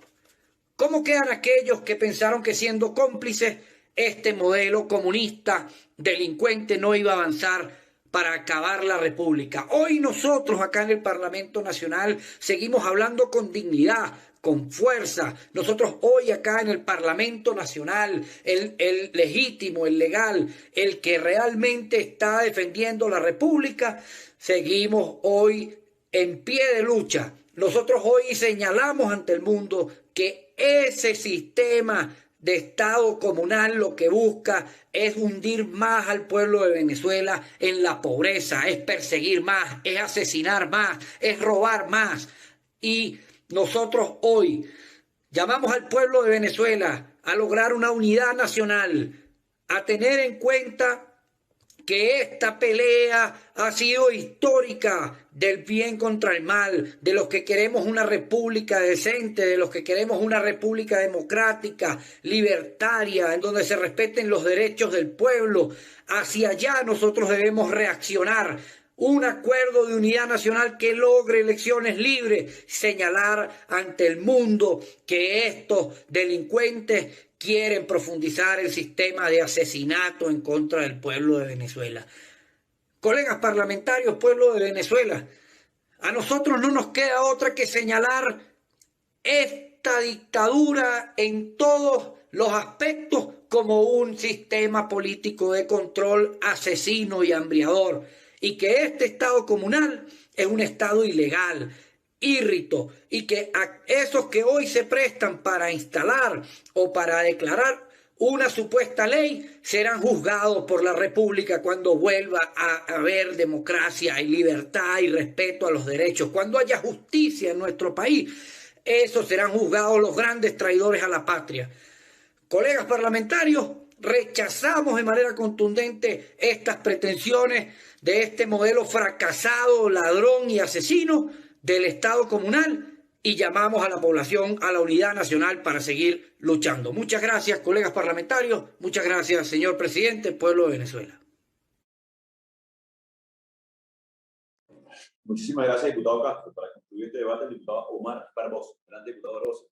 ¿Cómo quedan aquellos que pensaron que siendo cómplices este modelo comunista delincuente no iba a avanzar para acabar la República? Hoy nosotros acá en el Parlamento Nacional seguimos hablando con dignidad, con fuerza. Nosotros hoy acá en el Parlamento Nacional, el legítimo, el legal, el que realmente está defendiendo la República, seguimos hoy en pie de lucha. Nosotros hoy señalamos ante el mundo que ese sistema de Estado comunal lo que busca es hundir más al pueblo de Venezuela en la pobreza, es perseguir más, es asesinar más, es robar más. Y nosotros hoy llamamos al pueblo de Venezuela a lograr una unidad nacional, a tener en cuenta que esta pelea ha sido histórica del bien contra el mal, de los que queremos una república decente, de los que queremos una república democrática, libertaria, en donde se respeten los derechos del pueblo. Hacia allá nosotros debemos reaccionar. Un acuerdo de unidad nacional que logre elecciones libres, señalar ante el mundo que estos delincuentes quieren profundizar el sistema de asesinato en contra del pueblo de Venezuela. Colegas parlamentarios, pueblo de Venezuela, a nosotros no nos queda otra que señalar esta dictadura en todos los aspectos como un sistema político de control asesino y hambriador, y que este Estado comunal es un Estado ilegal, írrito, y que a esos que hoy se prestan para instalar o para declarar una supuesta ley serán juzgados por la República cuando vuelva a haber democracia y libertad y respeto a los derechos, cuando haya justicia en nuestro país. Esos serán juzgados los grandes traidores a la patria. Colegas parlamentarios, rechazamos de manera contundente estas pretensiones de este modelo fracasado, ladrón y asesino del Estado comunal y llamamos a la población a la unidad nacional para seguir luchando. Muchas gracias, colegas parlamentarios. Muchas gracias, señor presidente, pueblo de Venezuela. Muchísimas gracias, diputado Castro. Para concluir este debate, el diputado Omar Barbosa. Adelante, diputado Barbosa.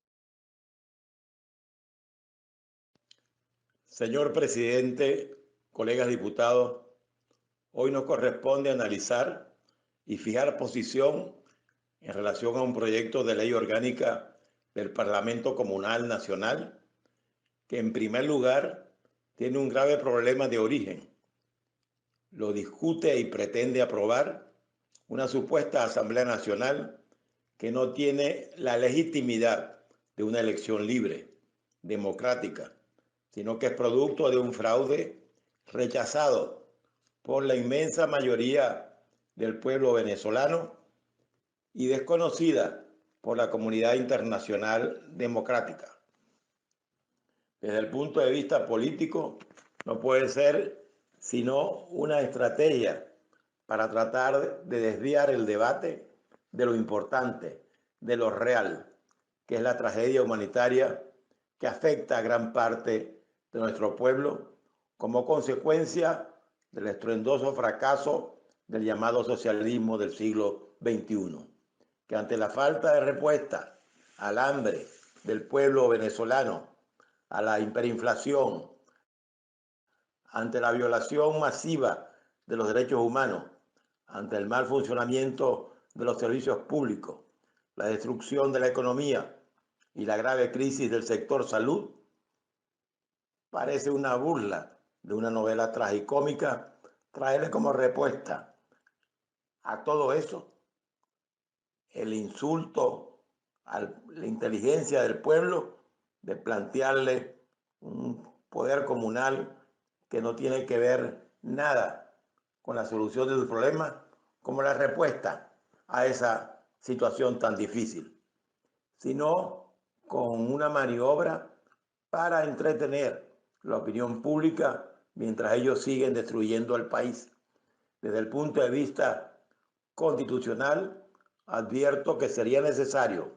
Señor presidente, colegas diputados, hoy nos corresponde analizar y fijar posición en relación a un proyecto de ley orgánica del Parlamento Comunal Nacional que en primer lugar tiene un grave problema de origen. Lo discute y pretende aprobar una supuesta Asamblea Nacional que no tiene la legitimidad de una elección libre, democrática, sino que es producto de un fraude rechazado por la inmensa mayoría del pueblo venezolano y desconocida por la comunidad internacional democrática. Desde el punto de vista político, no puede ser sino una estrategia para tratar de desviar el debate de lo importante, de lo real, que es la tragedia humanitaria que afecta a gran parte de nuestro pueblo como consecuencia del estruendoso fracaso del llamado socialismo del siglo XXI, que ante la falta de respuesta al hambre del pueblo venezolano, a la hiperinflación, ante la violación masiva de los derechos humanos, ante el mal funcionamiento de los servicios públicos, la destrucción de la economía y la grave crisis del sector salud, parece una burla de una novela tragicómica traerle como respuesta a todo eso el insulto a la inteligencia del pueblo de plantearle un poder comunal que no tiene que ver nada con la solución del problema como la respuesta a esa situación tan difícil, sino con una maniobra para entretener la opinión pública mientras ellos siguen destruyendo al país. Desde el punto de vista constitucional, advierto que sería necesario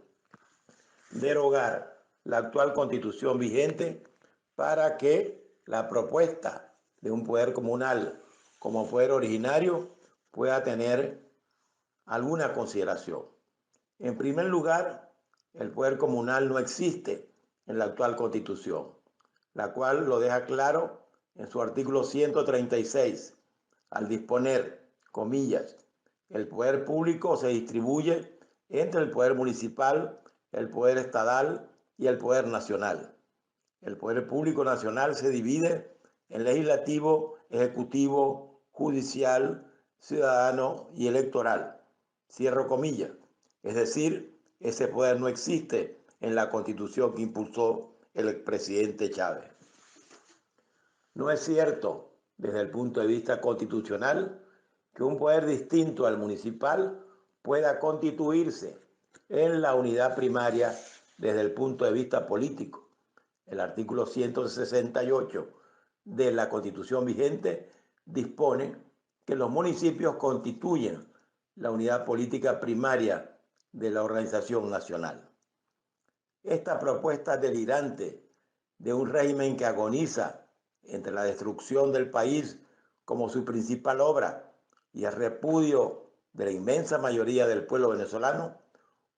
derogar la actual constitución vigente para que la propuesta de un poder comunal como poder originario pueda tener alguna consideración. En primer lugar, el poder comunal no existe en la actual constitución, la cual lo deja claro en su artículo 136, al disponer, comillas, el poder público se distribuye entre el poder municipal, el poder estatal y el poder nacional. El poder público nacional se divide en legislativo, ejecutivo, judicial, ciudadano y electoral. Cierro comillas. Es decir, ese poder no existe en la constitución que impulsó el expresidente Chávez. No es cierto, desde el punto de vista constitucional, que un poder distinto al municipal pueda constituirse en la unidad primaria desde el punto de vista político. El artículo 168 de la Constitución vigente dispone que los municipios constituyen la unidad política primaria de la organización nacional. Esta propuesta delirante de un régimen que agoniza entre la destrucción del país como su principal obra y el repudio de la inmensa mayoría del pueblo venezolano,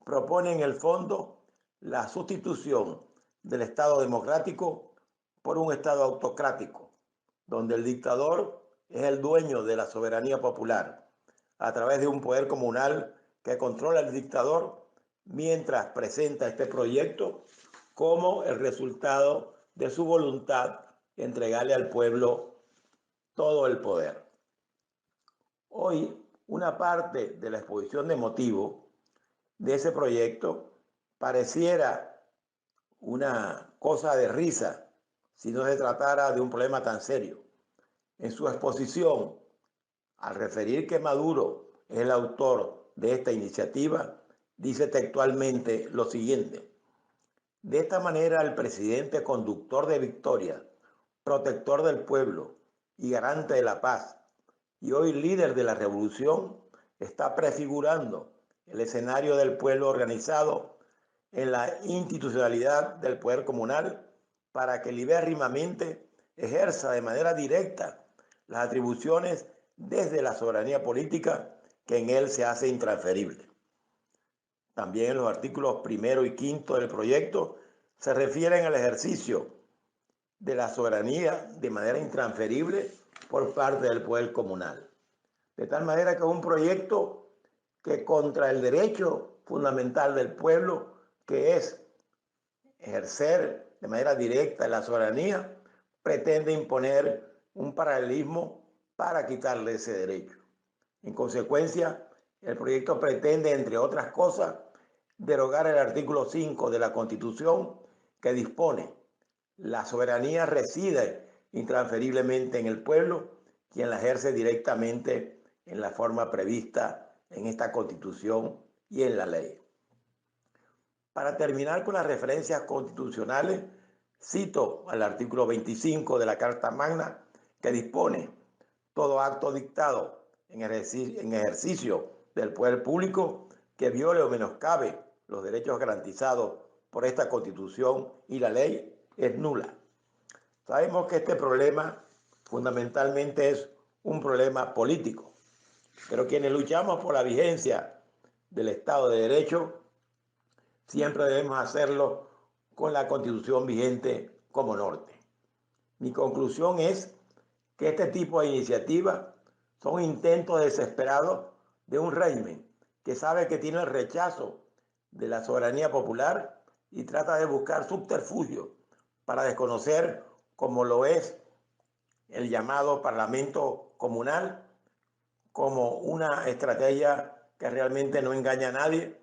propone en el fondo la sustitución del Estado democrático por un Estado autocrático, donde el dictador es el dueño de la soberanía popular, a través de un poder comunal que controla al dictador, mientras presenta este proyecto como el resultado de su voluntad de entregarle al pueblo todo el poder. Hoy, una parte de la exposición de motivos de ese proyecto pareciera una cosa de risa si no se tratara de un problema tan serio. En su exposición, al referir que Maduro es el autor de esta iniciativa, dice textualmente lo siguiente: de esta manera, el presidente conductor de Victoria, protector del pueblo y garante de la paz, y hoy líder de la revolución, está prefigurando el escenario del pueblo organizado en la institucionalidad del poder comunal para que libérrimamente ejerza de manera directa las atribuciones desde la soberanía política que en él se hace intransferible. También en los artículos 1 y 5 del proyecto se refieren al ejercicio de la soberanía de manera intransferible por parte del poder comunal. De tal manera que es un proyecto que contra el derecho fundamental del pueblo, que es ejercer de manera directa la soberanía, pretende imponer un paralelismo para quitarle ese derecho. En consecuencia, el proyecto pretende, entre otras cosas, derogar el artículo 5 de la Constitución que dispone: la soberanía reside intransferiblemente en el pueblo, quien la ejerce directamente en la forma prevista en esta Constitución y en la ley. Para terminar con las referencias constitucionales, cito al artículo 25 de la Carta Magna, que dispone: todo acto dictado en ejercicio del poder público que viole o menoscabe los derechos garantizados por esta Constitución y la ley es nula. Sabemos que este problema fundamentalmente es un problema político, pero quienes luchamos por la vigencia del Estado de Derecho siempre debemos hacerlo con la Constitución vigente como norte. Mi conclusión es que este tipo de iniciativas son intentos desesperados de un régimen que sabe que tiene el rechazo de la soberanía popular y trata de buscar subterfugios para desconocer, como lo es el llamado Parlamento Comunal, como una estrategia que realmente no engaña a nadie,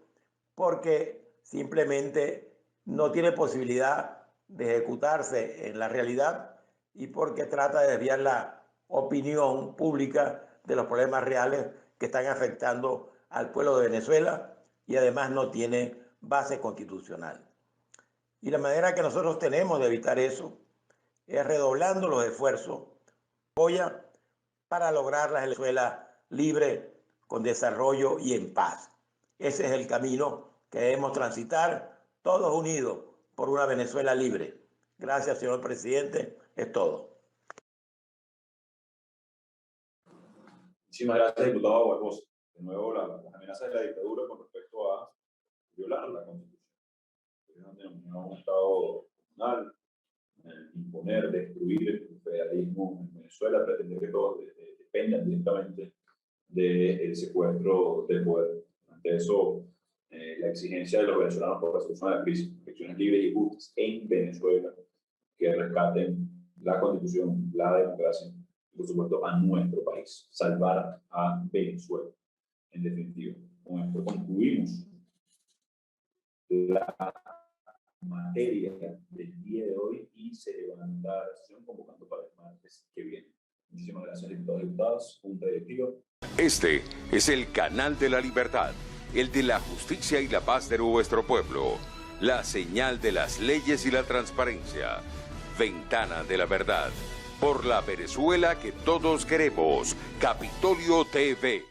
porque simplemente no tiene posibilidad de ejecutarse en la realidad y porque trata de desviar la opinión pública de los problemas reales que están afectando al pueblo de Venezuela, y además no tiene base constitucional. Y la manera que nosotros tenemos de evitar eso es redoblando los esfuerzos para lograr la Venezuela libre, con desarrollo y en paz. Ese es el camino que debemos transitar todos unidos por una Venezuela libre. Gracias, señor presidente. Es todo. Muchísimas gracias, diputado Barbosa. De nuevo, las amenazas de la dictadura con respecto a violar la Constitución. Es donde un Estado comunal, imponer, destruir el federalismo en Venezuela, pretender que todos dependan directamente del secuestro del poder. Ante eso, la exigencia de los venezolanos por la solución de la crisis, elecciones libres y justas en Venezuela, que rescaten la Constitución, la democracia y, por supuesto, a nuestro país, salvar a Venezuela. En definitiva, con esto concluimos la materia del día de hoy y se levantará la sesión convocando para el martes que viene. Muchísimas gracias, diputados y diputadas, Junta Directiva. Este es el canal de la libertad, el de la justicia y la paz de nuestro pueblo, la señal de las leyes y la transparencia, Ventana de la Verdad, por la Venezuela que todos queremos, Capitolio TV.